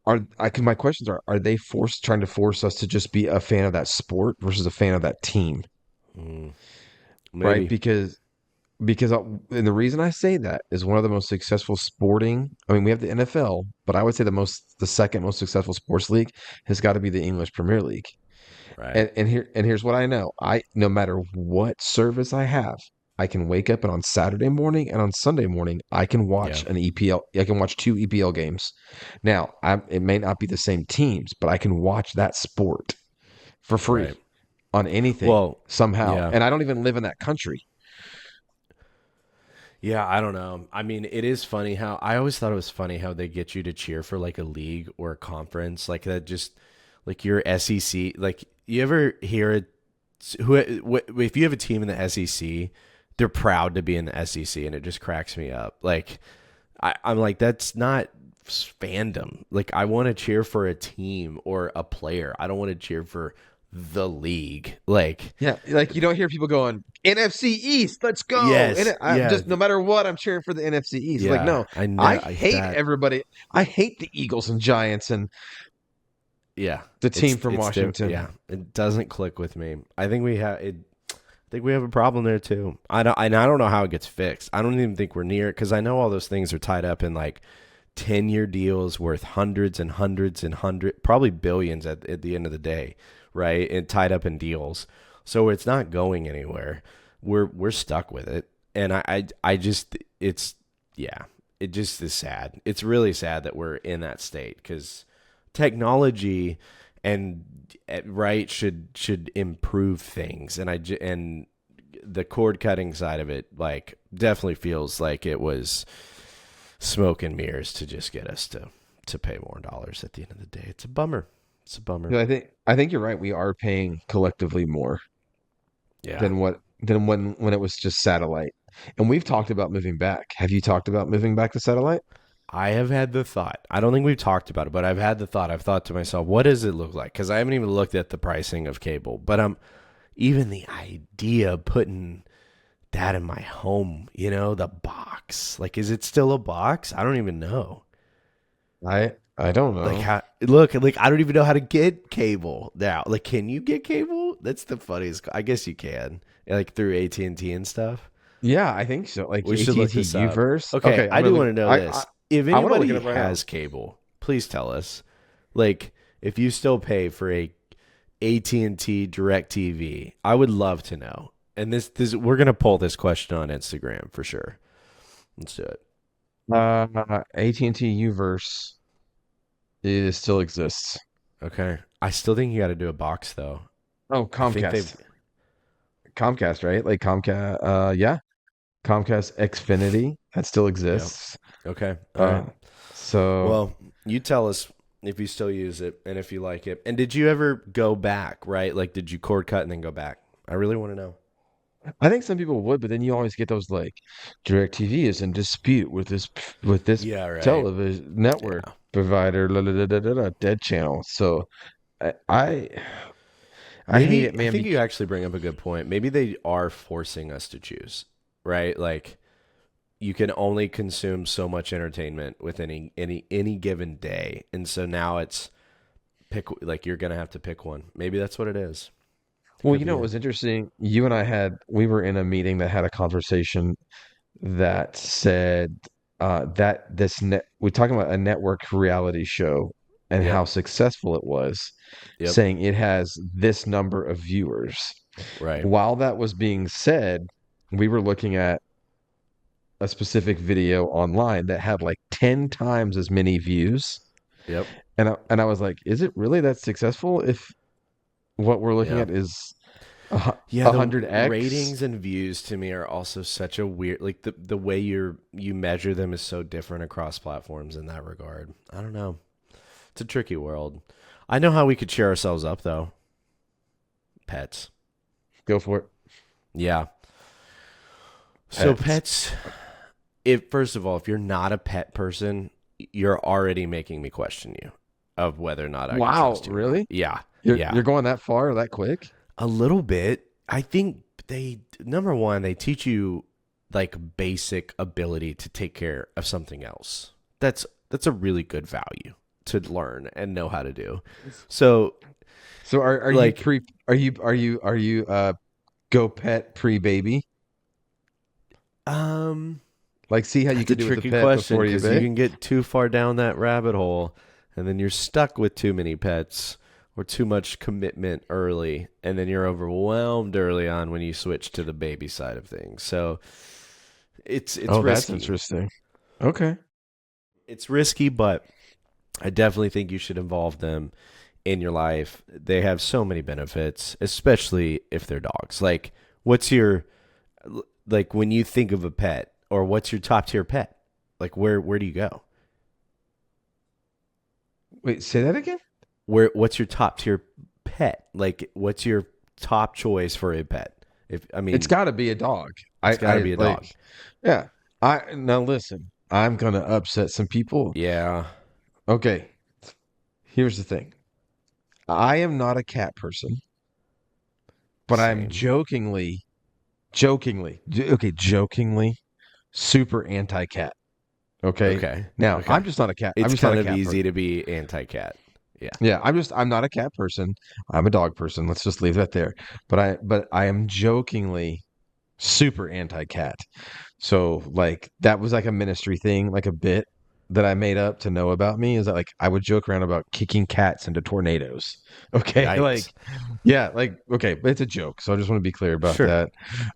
My questions are they trying to force us to just be a fan of that sport versus a fan of that team, Mm, right? maybe. Because and the reason I say that is one of the most successful sporting. I mean, we have the NFL, but I would say the second most successful sports league has got to be the English Premier League. Right. And here's what I know. I no matter what service I have, I can wake up and on Saturday morning and on Sunday morning I can Yeah. watch an EPL. I can watch two EPL games. Now, it may not be the same teams, but I can watch that sport for free Right. on anything Well, somehow. yeah. And I don't even live in that country. Yeah, I don't know. I mean, it is funny how I always thought it was funny how they get you to cheer for like a league or a conference like that. Just like your SEC, like you ever hear it? If you have a team in the SEC, they're proud to be in the SEC, and it just cracks me up. Like I'm like, that's not fandom. Like I want to cheer for a team or a player. I don't want to cheer for the league. Like Yeah, like you don't hear people going NFC East, let's go. And yes, I'm yeah, just no matter what, I'm cheering for the NFC East. Like yeah. no, I I know hate that. everybody. I hate the Eagles and Giants and Yeah, the team from yeah, Washington. it doesn't click with me. I think we have it. I think we have a problem there too. I don't know how it gets fixed. I don't even think we're near it because I know all those things are tied up in like 10-year deals worth hundreds and hundreds and probably billions at the end of the day, right? And tied up in deals, so it's not going anywhere. We're stuck with it, and I just it's yeah, it just is sad. It's really sad that we're in that state because technology and right should improve things and the cord cutting side of it like definitely feels like it was smoke and mirrors to just get us to pay more dollars at the end of the day. It's a bummer. It's a bummer. Yeah, I think you're right. We are paying collectively more Yeah. than when it was just satellite. And we've talked about moving back. Have you talked about moving back to satellite? I have had the thought. I don't think we've talked about it, but I've had the thought. I've thought to myself, what does it look like? Because I haven't even looked at the pricing of cable. But even the idea of putting that in my home, the box. Like, is it still a box? I don't even know. I don't Like know. how look, like I don't even know how to get cable now. Like, can you get cable? That's the funniest. I guess you can, like through AT&T and stuff. Yeah, I think so. Like We should look AT&T this up. Uverse. Okay, Okay, I do want to know I this. If I want to look it anybody up right now. has cable, please tell us. Like, if you still pay for a AT&T Direct TV, I would love to know. And this we're gonna pull this question on Instagram for sure. Let's do it. AT&T Uverse it still exists. Okay. I still think you got to do a box though. Oh, I think they've. Comcast, right? Like Comcast. Yeah, Comcast Xfinity that still Yeah. exists. Okay. All Uh, right. so Well, you tell us if you still use it and if you like it. And did you ever go back, right? Like, did you cord cut and then go back? I really want to know. I think some people would, but then you always get those like DirecTV is in dispute with this Yeah, right. television network Yeah. provider, la, la, la, la, la, la, dead channel. So I, I I hate Maybe it, I man. think you actually bring up a good point. Maybe they are forcing us to choose, right? Like you can only consume so much entertainment with any given day. And so now it's pick like you're going to have to pick one. Maybe that's what it is. It Well, could you know, be it it. was interesting. You and we were in a meeting that had a conversation that said that we're talking about a network reality show and Yep. how successful it was, Yep. saying it has this number of viewers. Right. While that was being said, we were looking at a specific video online that had like 10 times as many views. Yep. And I was like, is it really that successful if what we're looking Yeah. at is Yeah, a the 100x. ratings and views to me are also such a weird, like the way you measure them is so different across platforms in that regard. I don't know. It's a tricky world. I know how we could cheer ourselves up though. Pets. Go for it. Yeah. So Pets. pets, if first of all, if you're not a pet person, you're already making me question you of whether or not I could Wow, trust you or not. really? Yeah. You're Yeah. you're going that far that quick? A little bit. I think they number one, they teach you like basic ability to take care of something else. That's a really good value to learn and know how to do. So So are you like pre are you go pet pre baby? um Like see how you that's a could do with the tricky pet question before you because you bake? can get too far down that rabbit hole and then you're stuck with too many pets or too much commitment early and then you're overwhelmed early on when you switch to the baby side of things. So it's Oh, that's risky. interesting. Okay. It's risky, but I definitely think you should involve them in your life. They have so many benefits, especially if they're dogs. Like, what's your like when you think of a pet, or what's your top tier pet? Like, where do you go? Wait, say that again? What's your top tier pet? Like, what's your top choice for a pet? If I It's mean, got to be a dog. it's got to I be a dog. like yeah. I now listen. I'm going to upset some people. Yeah, Okay. Here's the thing. I am not a cat person, but I'm same. jokingly super anti-cat. Okay. Okay, Now, okay. I'm It's just not a kind of cat person. easy to be anti-cat. Yeah, Yeah, I'm not a cat person. I'm a dog person. Let's just leave that there. But I am jokingly super anti-cat. So like that was like a ministry thing, like a bit that I made up to know about me is that like I would joke around about kicking cats into tornadoes. Okay, yikes. like yeah, like okay, but it's a joke. So I just want to be clear about Sure. that.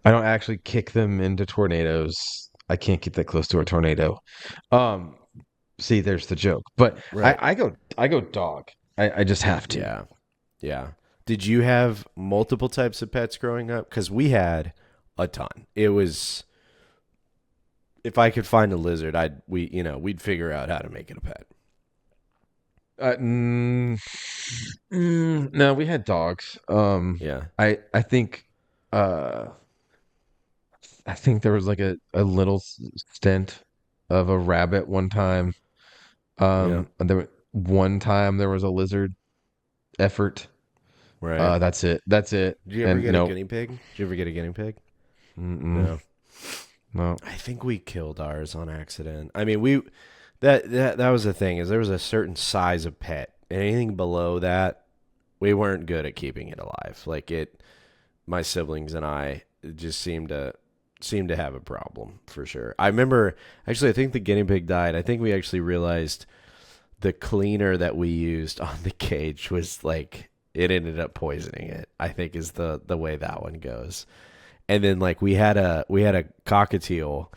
I don't actually kick them into tornadoes. I can't get that close to a tornado. Um, see, there's the joke. But Right. I go dog. I just have to. Yeah. Yeah. Did you have multiple types of pets growing up? Because we had a ton. It was if I could find a lizard, we'd figure out how to make it a pet. Uh, mm, no, we had dogs. Yeah. I think uh I think there was like a little stint of a rabbit one time. Yeah. And one time there was a lizard effort. Right. That's it. That's it. Did you ever And get a no, guinea pig? Did you ever get a guinea pig? mm-mm, No. no. I think we killed ours on accident. I mean, that was the thing is there was a certain size of pet, and anything below that, we weren't good at keeping it alive. Like it, my siblings and I just seemed to have a problem for sure. I remember actually, I think the guinea pig died. I think we actually realized the cleaner that we used on the cage was like it ended up poisoning it. I think is the way that one goes. And then like we had a cockatiel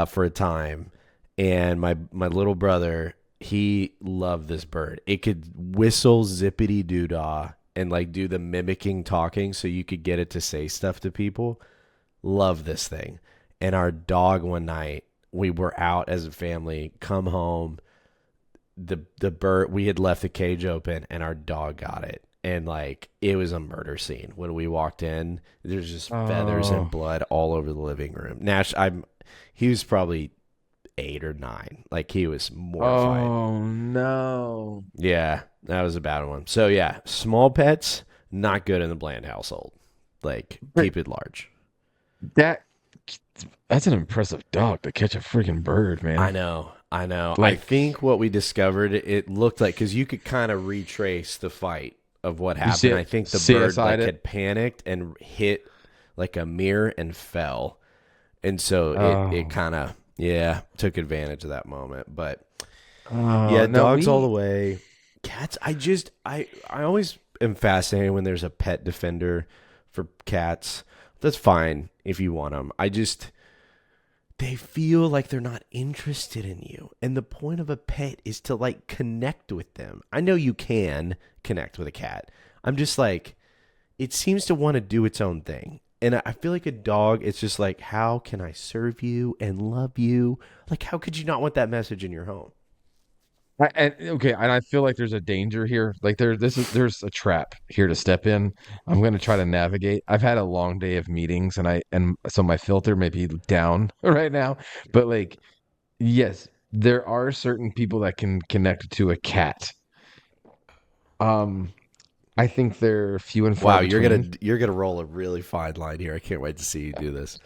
for a time, and my little brother he loved this bird. It could whistle zippity doo dah and like do the mimicking talking, so you could get it to say stuff to people. Love this thing. And our dog one night we were out as a family, come home, the bird we had left the cage open and our dog got it, and like it was a murder scene when we walked in. There's just feathers Oh, and blood all over the living room. Nash, he was probably 8 or 9. Like he was mortified. oh no. Yeah, that was a bad one. So yeah, small pets not good in the Bland household. Like But keep it large. that that's an impressive dog to catch a freaking bird, I man. know. I know. I Like, think what we discovered, it looked like, because you could kind of retrace the fight of what you happened. I think the bird CSI'd like it. had panicked and hit like a mirror and fell, and so it Oh, kind of took advantage of that moment. But oh yeah, no, dogs all the way. Cats, I always am fascinated when there's a pet defender for cats. That's fine if you want them. They feel like they're not interested in you. And the point of a pet is to like connect with them. I know you can connect with a cat. I'm just like, it seems to want to do its own thing. And I feel like a dog, it's just like, how can I serve you and love you? Like, how could you not want that message in your home? Okay, and I feel like there's a danger here. Like there's a trap here to step in. I'm going to try to navigate. I've had a long day of meetings, and so my filter may be down right now. But like, yes, there are certain people that can connect to a cat. Um, I think they're few and far Wow, between. you're gonna roll a really fine line here. I can't wait to see you do this.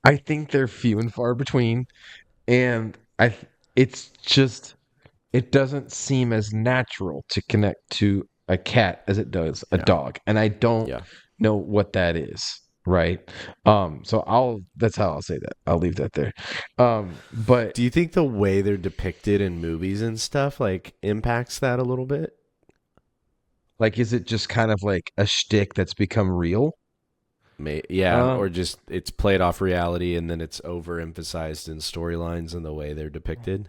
I think they're few and far between, and it's just it doesn't seem as natural to connect to a cat as it does a Yeah, dog, and I don't yeah. know what that is, right? So I'll that's how I'll say that. I'll leave that there. But Do you think the way they're depicted in movies and stuff like impacts that a little bit? like, is it just kind of like a shtick that's become real? Yeah, Uh, or just it's played off reality and then it's overemphasized in storylines and the way they're depicted.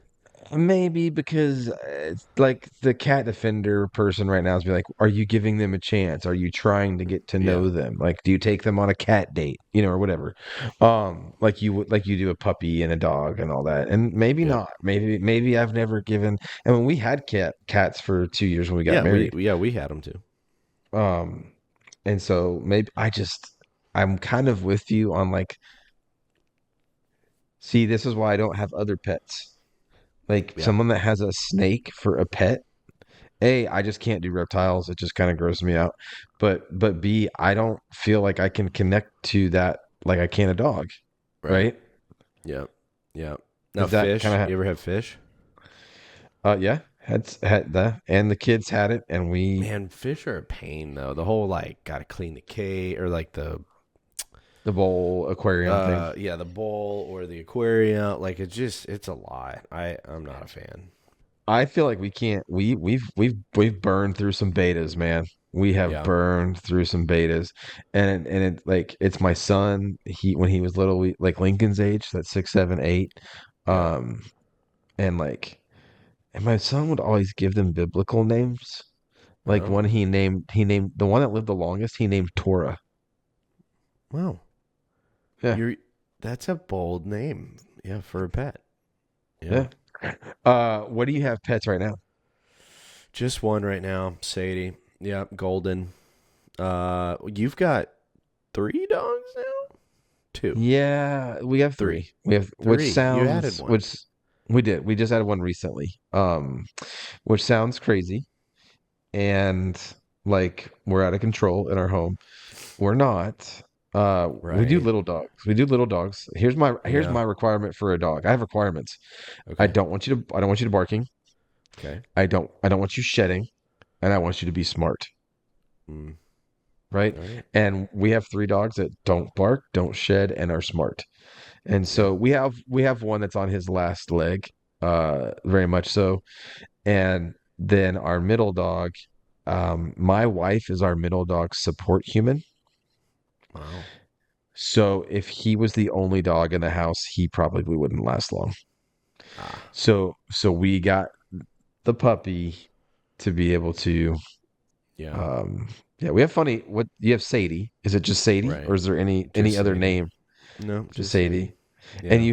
Maybe because like the cat defender person right now is be like, are you giving them a chance? Are you trying to get to Yeah, know them? Like, do you take them on a cat date, or whatever? Like you would, like you do a puppy and a dog and all that. And maybe yeah, not. Maybe I've never given. And when we had cats for 2 years when we got married, we had them too. um, and so maybe I'm kind of with you on like, see, this is why I don't have other pets. Like Yeah, someone that has a snake for a pet. A, I just can't do reptiles. It just kind of grosses me out. But B, I don't feel like I can connect to that like I can a dog, right. right? Yeah, yeah. Now Is that kind fish. of You ever have fish? yeah, had that and the kids had it and we Man, fish are a pain though. The whole like gotta clean the cage or like the bowl aquarium thing. the bowl or the aquarium. Like it's a lot. I'm not a fan. I feel like we can't we've burned through some betas, man. We have Yeah, burned through some betas. And it like it's my son, he when he was little, like Lincoln's age, that's 6, 7, 8. yeah. Um and like And my son would always give them biblical names. Like Oh, one he named the one that lived the longest, he named Torah. wow. Yeah. You're that's a bold name. Yeah, for a pet. Yeah. Yeah. What do you have pets right now? Just one right now, Sadie. Yeah, Golden. You've got three dogs now? Two. Yeah, we have Three. three. We have Three. You added one. which we did. We just added one recently. Which sounds crazy and like we're out of control in our home. We're not. We do Right. little dogs. We do little dogs. Here's Yeah. my requirement for a dog. I have requirements. Okay. I don't want you to barking. Okay. I don't want you shedding, and I want you to be smart, Mm. right? All right. And we have three dogs that don't bark, don't shed, and are smart. And Yeah. so we have one that's on his last leg, very much so. And then our middle dog, my wife is our middle dog's support human. Wow. So if he was the only dog in the house, he probably wouldn't last long. Ah. So we got the puppy to be able to Yeah. um yeah, we have funny what you have Sadie. Is it just Sadie Right. or is there any Just other Sadie. name? No, Just just Sadie. Sadie. And Yeah.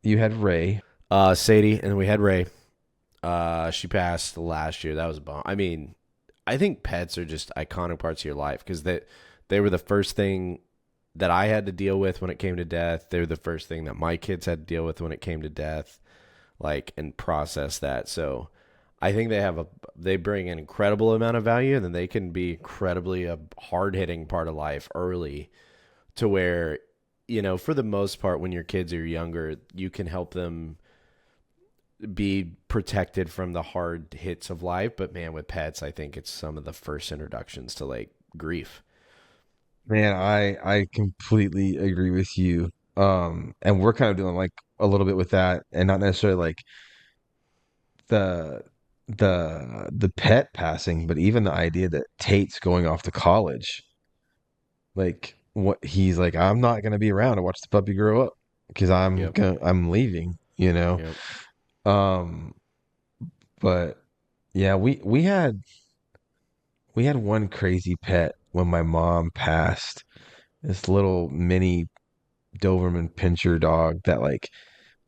you had Ray. Sadie, and we had Ray. She passed last year. That was a bummer. I mean, I think pets are just iconic parts of your life because they were the first thing that I had to deal with when it came to death. They were the first thing that my kids had to deal with when it came to death, like and process that. So I think they bring an incredible amount of value, and then they can be incredibly a hard hitting part of life early to where for the most part when your kids are younger, you can help them be protected from the hard hits of life. But man, with pets, I think it's some of the first introductions to like grief. Man, I completely agree with you. And we're kind of doing like a little bit with that and not necessarily like the the pet passing, but even the idea that Tate's going off to college. Like what he's like, I'm not gonna be around to watch the puppy grow up because Yep. I'm leaving, Yep. Um, but yeah, we had one crazy pet. when my mom passed. This little mini Doberman Pinscher dog that like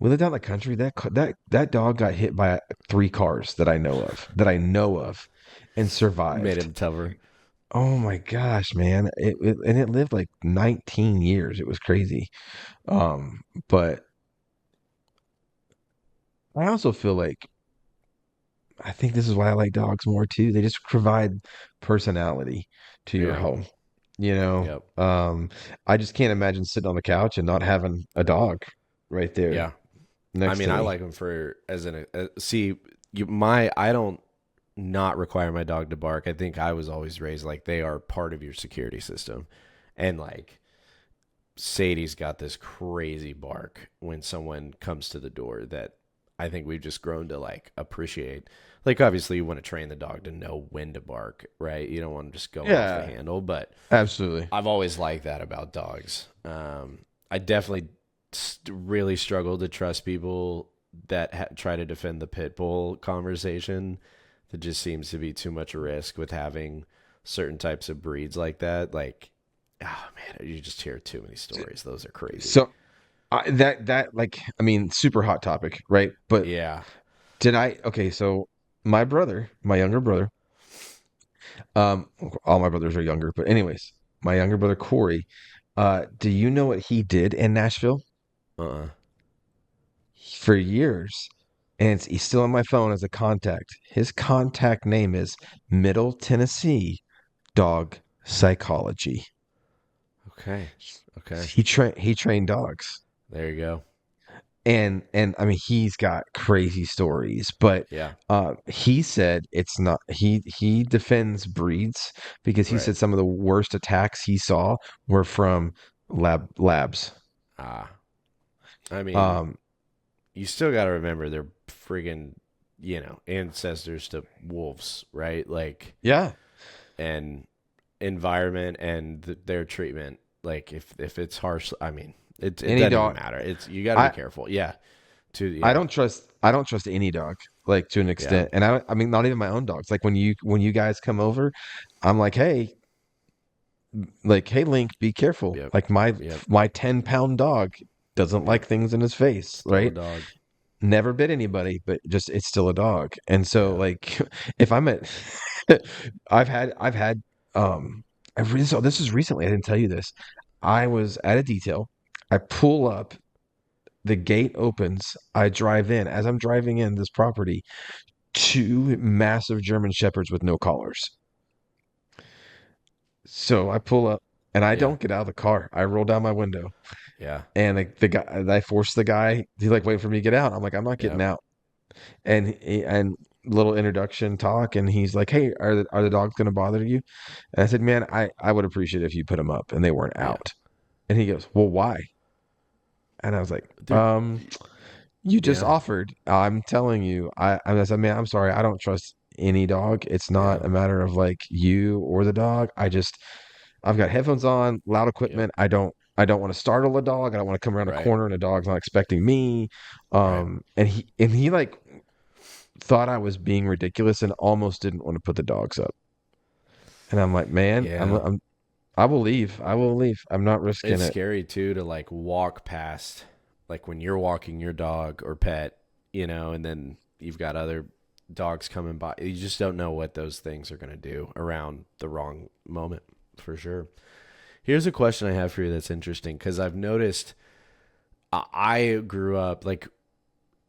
we lived out in the country. That dog got hit by three cars that I know of, and Made survived. him tougher. Oh my gosh, man! And it lived like 19 years. It was crazy. But I also feel like I think this is why I like dogs more too. They just provide personality to your Yeah. home. You know, Yep. I just can't imagine sitting on the couch and not having a dog right there Yeah. I next mean, to I me. like them for as an see my I don't not require my dog to bark. I think I was always raised like they are part of your security system, and like Sadie's got this crazy bark when someone comes to the door that I think we've just grown to like appreciate. Like obviously you want to train the dog to know when to bark, right? You don't want to just go off the Yeah, handle, but absolutely. I've always liked that about dogs. I definitely really struggle to trust people that try to defend the pit bull conversation. That just seems to be too much risk with having certain types of breeds like that. Like, oh man, you just hear too many stories. Those are crazy. So that like I mean, super hot topic, right? But Yeah. did I? Okay, so my brother, my younger brother, um, all my brothers are younger, but anyways, my younger brother Corey, do you know what he did in Nashville Uh-uh. for years? And he's still on my phone as a contact. His contact name is Middle Tennessee Dog Psychology. Okay. Okay. He trained dogs. There you go. And I mean he's got crazy stories, but Yeah. he said it's not he defends breeds because he Right. said some of the worst attacks he saw were from labs. Ah. I mean, Um, you still got to remember they're friggin', ancestors to wolves, right? Like, yeah, and environment and their treatment. Like, if it's harsh, I mean, it any doesn't even dog. matter. It's you got to be I careful. Yeah. To I don't trust any dog like to an yeah, extent, and I mean not even my own dogs. Like when you guys come over, I'm like hey Link, be careful. yep, Like yep. my 10-pound dog doesn't Yep. like things in his face, Still a right? dog. Never bit anybody, but just it's still a dog. And so Yeah. like if I'm at I've had so this is recently, I didn't tell you this. I was at a detail. I pull up, the gate opens, I drive in. As I'm driving in this property, two massive German shepherds with no collars. So I pull up and I Yeah. don't get out of the car. I roll down my window Yeah. and the guy I force the guy, he's like waiting for me to get out. I'm like, I'm not getting Yep. out. And little introduction talk, and he's like, "Hey, are the dogs going to bother you?" And I said, "Man, I would appreciate it if you put them up," and they weren't Yeah. out. And he goes, "Well, why?" And I was like, They're you just yeah. offered. I'm telling you, I said, man, I'm sorry, I don't trust any dog. It's not Yeah. a matter of like you or the dog. I've got headphones on, loud Yep. equipment. I don't want to startle a dog. I don't want to come around a Right. corner and a dog's not expecting me. Right. And he like thought I was being ridiculous and almost didn't want to put the dogs up. And I'm like, man, Yeah. I will leave. I will leave. I'm not risking It's it. scary too to like walk past, like when you're walking your dog or pet, and then you've got other dogs coming by. You just don't know what those things are going to do around the wrong moment, for sure. Here's a question I have for you that's interesting because I've noticed I grew up like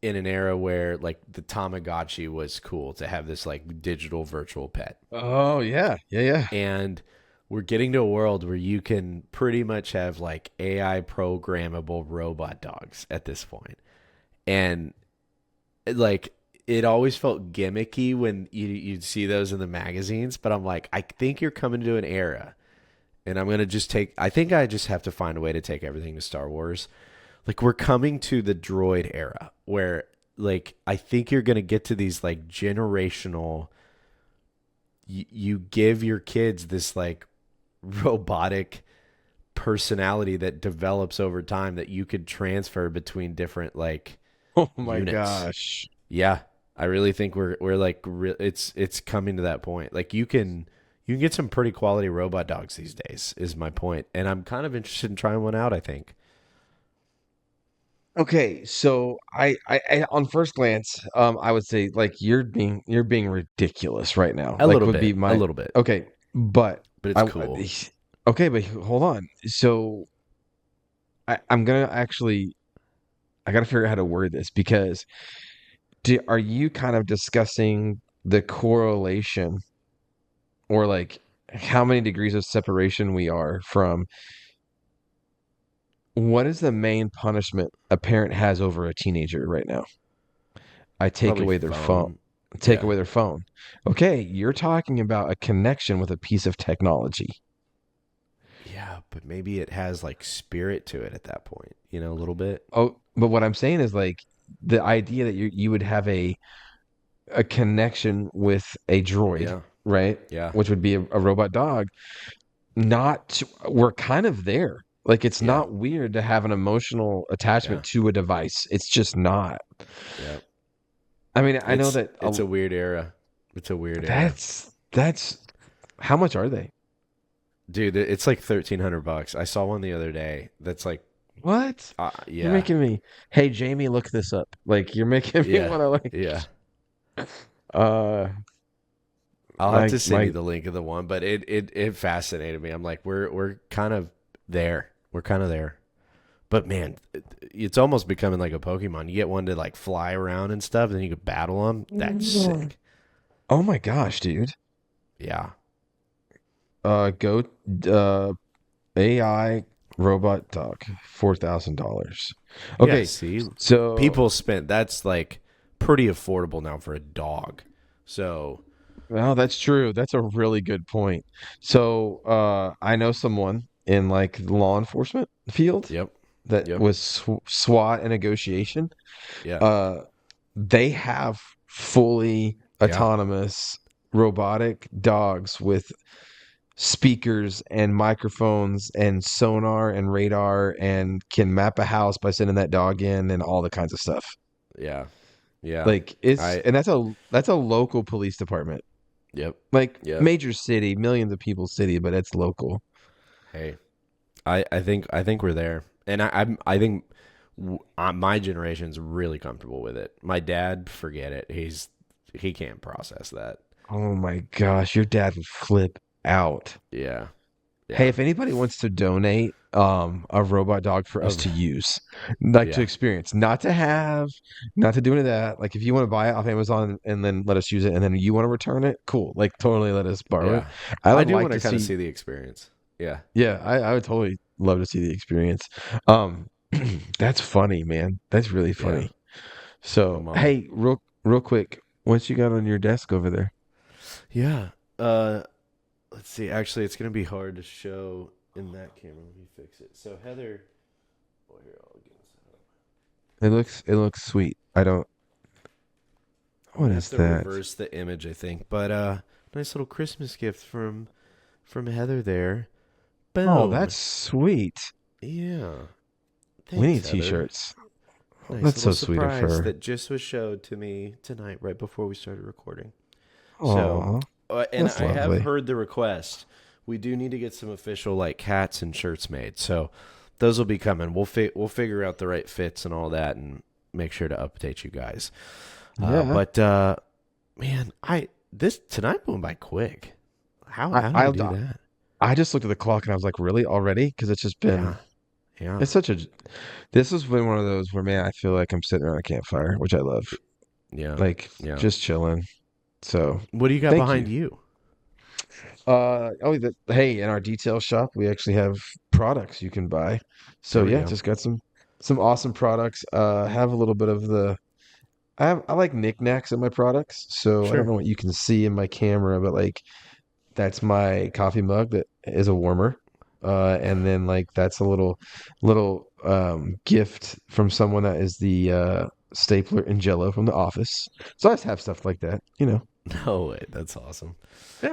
in an era where like the Tamagotchi was cool to have this like digital virtual pet. Oh yeah, yeah, yeah. And we're getting to a world where you can pretty much have like AI programmable robot dogs at this point. And like it always felt gimmicky when you'd see those in the magazines, but I'm like, I think you're coming to an era. And I'm going to just I think I just have to find a way to take everything to Star Wars. Like we're coming to the droid era where like I think you're going to get to these like generational you give your kids this like robotic personality that develops over time that you could transfer between different like Oh my units. gosh. Yeah, I really think we're like it's coming to that point. Like you can You can get some pretty quality robot dogs these days, is my point. And I'm kind of interested in trying one out, I think. Okay, so I on first glance, I would say like you're being ridiculous right now. A Like little would be bit, a my little bit, okay, but but it's I cool. okay, but hold on. So I'm gonna actually I gotta figure out how to word this because are you kind of discussing the correlation or like how many degrees of separation we are from what is the main punishment a parent has over a teenager right now? I take Probably away their phone. phone. Take Yeah. away their phone. Okay, you're talking about a connection with a piece of technology. Yeah, but maybe it has like spirit to it at that point, a little bit. Oh, but what I'm saying is like the idea that you would have a connection with a droid, Yeah. right? Yeah. Which would be a robot dog. Not we're kind of there. Like it's Yeah. not weird to have an emotional Yeah. attachment to a device. It's just not. Yeah. I mean, I know It's that it's a weird era. It's a weird era. that's how much are they? Dude, it's like $1,300. I saw one the other day that's like What? You're yeah. making me. Hey, Jamie, look this up. Like you're making me Yeah. want to like. Yeah. Uh, I'll have my to send you my. the link of the one, but it fascinated me. I'm like, we're kind of there. We're kind of there. But man, it's almost becoming like a Pokemon. You get one to like fly around and stuff, and then you could battle them. That's sick. Oh my gosh, dude. Yeah. Go. Uh, AI robot dog, $4,000. Yeah. Okay, See, so people spent that's like pretty affordable now for a dog. So well, that's true. That's a really good point. So, I know someone in like the law enforcement field yep. that Yep. was SWAT and negotiation. Yeah. Uh, they have fully Yeah. autonomous robotic dogs with speakers and microphones and sonar and radar and can map a house by sending that dog in and all the kinds of stuff. Yeah. Yeah. Like it's I and that's a local police department. yep. Like Yep. major city, millions of people city, but it's local. Hey, I think we're there, and I think my generation's really comfortable with it. My dad, forget it. He can't process that. Oh my gosh, your dad would flip out. Yeah. Hey, Yeah. if anybody wants to donate a robot dog for us Of to use, like to yeah. experience, not to have, not to do any of that. Like if you want to buy it off Amazon and then let us use it and then you want to return it, cool. Like totally let us borrow it. Yeah. I I would do like want to to kind of see see the experience. Yeah. yeah, I would totally love to see the experience. Um that's funny, man. That's really Yeah. funny. So Come on. hey, real quick, what you got on your desk over there? Yeah. Let's see. Actually, it's gonna be hard to show in that camera. Let me fix it. So Heather, oh here, I'll get this up. It looks sweet. I don't I'm what gonna have is to that? reverse the image, I think. But nice little Christmas gift from Heather there. Oh, Boom. that's sweet. Yeah. We Thanks, need Heather. t-shirts. Nice That's little so sweet of surprise her. that just was showed to me tonight, right before we started recording. So, Oh, and that's I have lovely. heard the request. We do need to get some official like hats and shirts made. So those will be coming. We'll figure out the right fits and all that, and make sure to update you guys. Yeah. But man, this tonight went by quick. I How did I I do that? I just looked at the clock and I was like, really already? Because it's just been Yeah, yeah, it's such a this has been one of those where man, I feel like I'm sitting around a campfire, which I love. yeah, Like yeah. just chilling. So What do you got thank behind you. you? Hey, in our detail shop, we actually have products you can buy. So There we yeah, go. just got some awesome products. Have a little bit of the I like knickknacks in my products. So I don't Sure. know what you can see in my camera, but like that's my coffee mug that is a warmer. And then like that's a little gift from someone that is the stapler and Jello from the office. So I just have stuff like that, you know. No way. That's awesome. Yeah.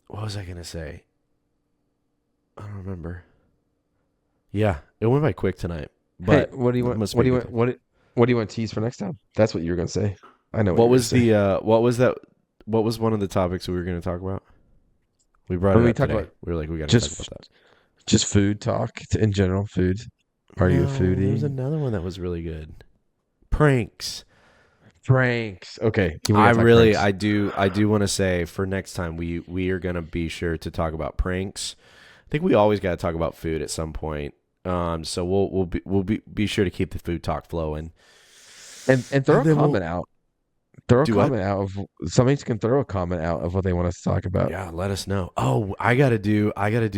What was I gonna say? I don't remember. Yeah, it went by quick tonight, Hey, but what do you it want? must What be do you because. want? What do you want to tease for next time? That's what you were gonna say. I know what What you're gonna was say. the what was that? What was one of the topics we were gonna talk about? We brought When it we up talk today. about We were like, we got to talk just about that. just food talk in general, foods. Are you a No, there was foodie? another one that was really good. Pranks. Pranks. Okay, we I gotta talk really, pranks. I do want to say for next time we are gonna be sure to talk about pranks. I think we always got to talk about food at some point. So we'll be sure to keep the food talk flowing. And throw And a then we'll comment out. Throw a do what? comment out of somebody can throw a comment out of what they want us to talk about. Yeah, let us know. Oh, I gotta do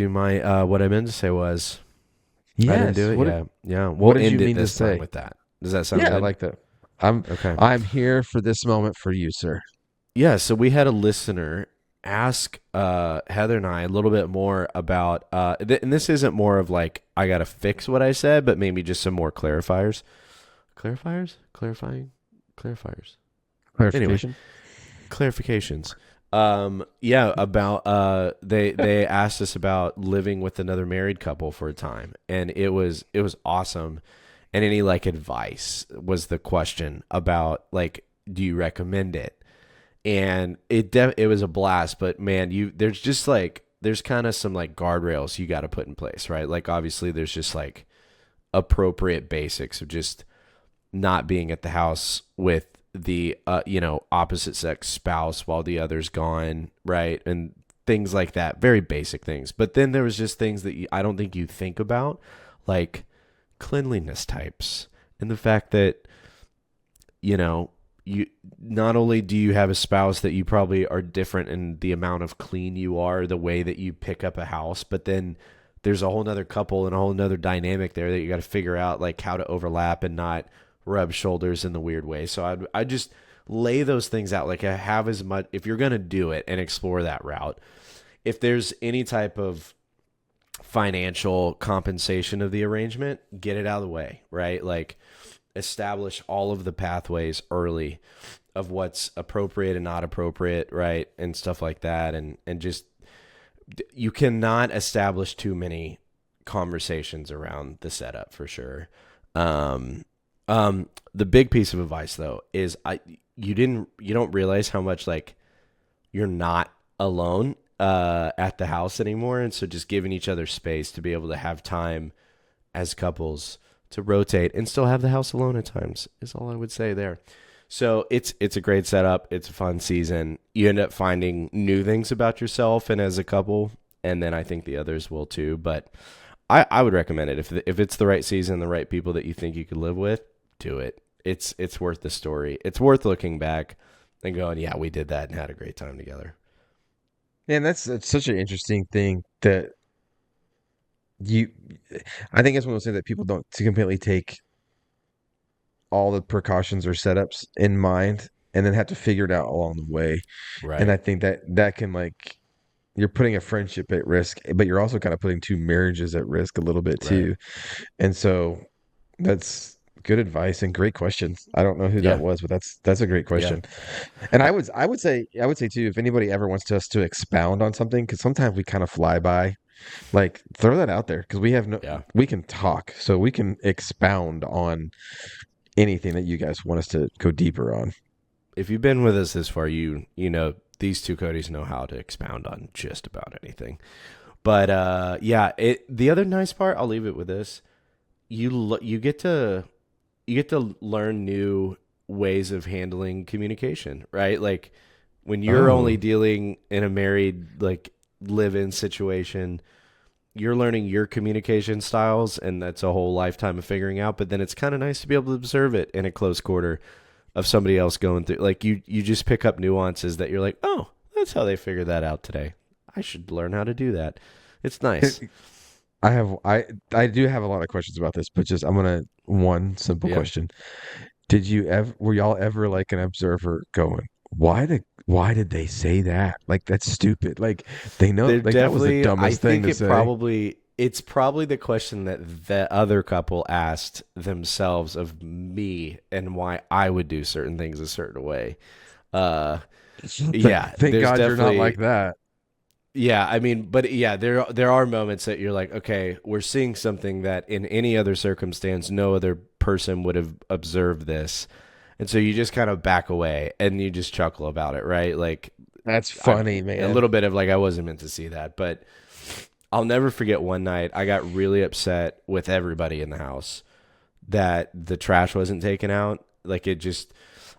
my what I meant to say was I didn't do Yes. it yet. Yeah, we'll What did you end it mean to this time say? with that. Does that sound Yeah, I good? like that. I'm Okay. I'm here for this moment for you, sir. Yeah, so we had a listener ask Heather and I a little bit more about and this isn't more of like I got to fix what I said, but maybe just some more clarifiers. Clarifiers? Clarifying? Clarifiers. Anyway, Clarification. clarifications. Yeah, about they asked us about living with another married couple for a time, and it was awesome. And any like advice was the question about like, do you recommend it? And it was a blast, but man, there's just like there's kind of some like guardrails you got to put in place, right? Like obviously there's just like appropriate basics of just not being at the house with the opposite sex spouse while the other's gone, right? And things like that, very basic things. But then there was just things that I don't think you think about, like cleanliness types, and the fact that you not only do you have a spouse that you probably are different in the amount of clean you are, the way that you pick up a house, but then there's a whole nother couple and a whole nother dynamic there that you got to figure out like how to overlap and not rub shoulders in the weird way. So I just lay those things out. Like I have as much, if you're going to do it and explore that route, if there's any type of financial compensation of the arrangement, get it out of the way, right? Like establish all of the pathways early of what's appropriate and not appropriate, right? And stuff like that. And just, you cannot establish too many conversations around the setup for sure. The big piece of advice though is you don't realize how much like you're not alone at the house anymore, and so just giving each other space to be able to have time as couples to rotate and still have the house alone at times is all I would say there. So it's a great setup. It's a fun season. You end up finding new things about yourself and as a couple, and then I think the others will too. But I would recommend it if it's the right season, the right people that you think you could live with, do it. It's worth the story. It's worth looking back and going, yeah, we did that and had a great time together. And that's such an interesting thing that you. I think it's one of those things that people don't to completely take all the precautions or setups in mind, and then have to figure it out along the way. And Right. I think that can like you're putting a friendship at risk, but you're also kind of putting two marriages at risk a little bit Right. too. And so that's good advice and great questions. I don't know who that Yeah. was, but that's a great Yeah. question. And I would say too, if anybody ever wants us to expound on something, because sometimes we kind of fly by, like throw that out there because Yeah. we can talk, so we can expound on anything that you guys want us to go deeper on. If you've been with us this far, you know these two Codys know how to expound on just about anything. But yeah, the other nice part, I'll leave it with this. You get to learn new ways of handling communication, right? Like when you're only Oh, dealing in a married like live-in situation, you're learning your communication styles, and that's a whole lifetime of figuring out. But then it's kind of nice to be able to observe it in a close quarter of somebody else going through. Like you just pick up nuances that you're like, oh, that's how they figured that out today. I should learn how to do that. It's nice. I do have a lot of questions about this, but just I'm gonna one simple Yeah. question. Were y'all ever like an observer going, why did they say that? Like that's stupid. Like they know They're like that was the definitely, I dumbest thing think to say. it's probably the question that the other couple asked themselves of me and why I would do certain things a certain way. Uh, yeah, Thank there's God you're not definitely, like that. yeah, I mean, but yeah, there are moments that you're like, okay, we're seeing something that in any other circumstance, no other person would have observed this. And so you just kind of back away and you just chuckle about it, right? Like That's funny, A man. little bit of like I wasn't meant to see that, but I'll never forget one night I got really upset with everybody in the house that the trash wasn't taken out. Like it just,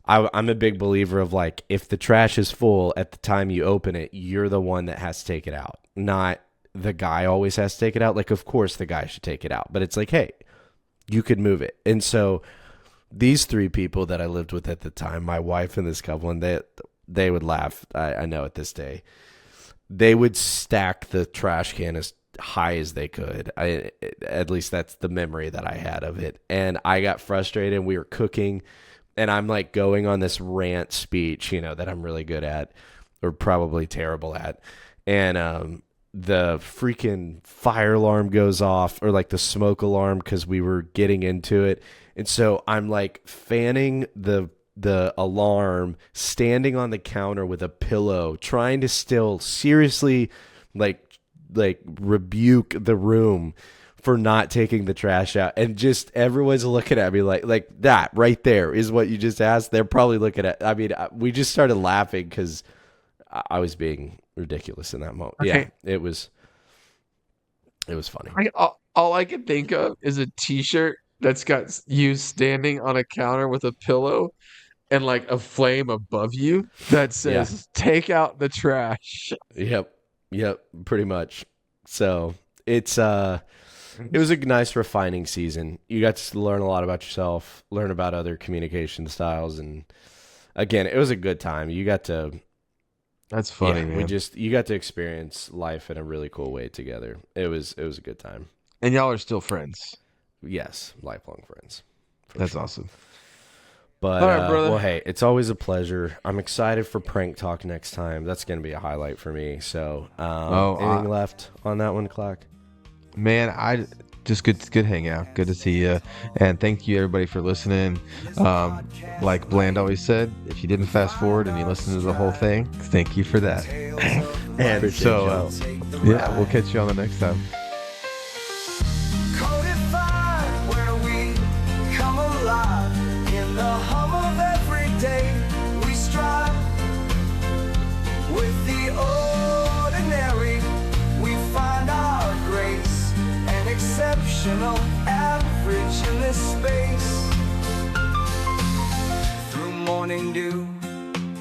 I'm a big believer of like if the trash is full at the time you open it, you're the one that has to take it out, not the guy always has to take it out. Like of course the guy should take it out, but it's like hey, you could move it. And so these three people that I lived with at the time, my wife and this couple, and they would laugh. I know at this day, they would stack the trash can as high as they could. At least that's the memory that I had of it. And I got frustrated. And we were cooking, and I'm like going on this rant speech, that I'm really good at, or probably terrible at, and the freaking fire alarm goes off, or like the smoke alarm, because we were getting into it. And so I'm like fanning the alarm, standing on the counter with a pillow, trying to still seriously like rebuke the room for not taking the trash out. And just everyone's looking at me like that right there is what you just asked. They're probably looking at, we just started laughing because I was being ridiculous in that moment. Okay. Yeah, it was funny. All I can think of is a T-shirt that's got you standing on a counter with a pillow and like a flame above you that Yeah. says "Take out the trash." Yep, pretty much. So it was a nice refining season. You got to learn a lot about yourself, learn about other communication styles, and again, it was a good time. You got to That's funny, man. you got to experience life in a really cool way together. It was a good time. And y'all are still friends. Yes, lifelong friends. That's awesome. But, all right, brother. well, hey, it's always a pleasure. I'm excited for Prank Talk next time. That's going to be a highlight for me. So, anything left on that one, Clack? Man, I just good hangout. Good to see you. And thank you, everybody, for listening. Like Bland always said, if you didn't fast forward and you listened to the whole thing, thank you for that. And so, yeah, we'll catch you on the next time. Codified, where we come alive in the hum of every day. We strive with the ordinary. We find our grace, an exceptional average in this space. Through morning dew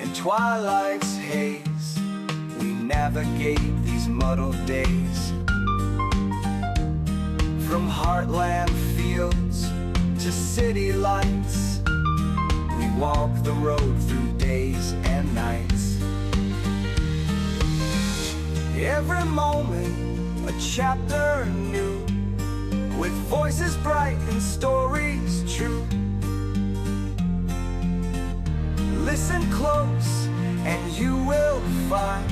and twilight's haze, we navigate these muddled days. From heartland fields to city lights, we walk the road through days and nights. Every moment a chapter new, with voices bright and stories true. Listen close and you will find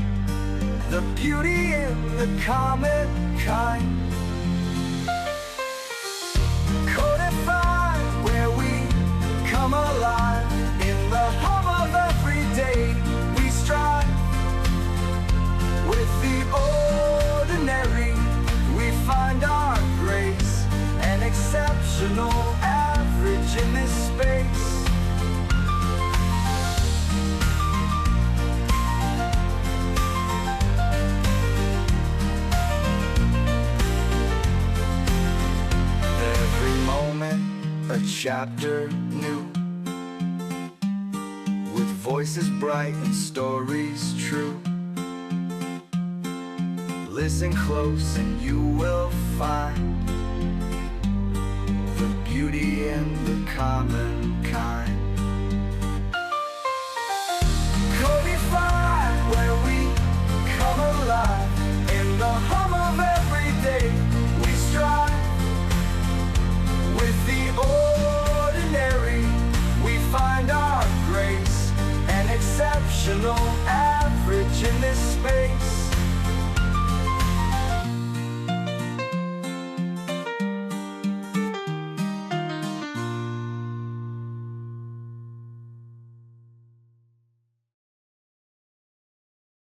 the beauty in the common kind. Codified, where we come alive in the hum of every day. We strive with the ordinary. We find our grace, an exceptional average in this space. A chapter new, with voices bright and stories true. Listen close and you will find the beauty in the common kind. Codified, where we come alive in the hum of every day. We strive with the ordinary. We find our grace, an exceptional average in this space.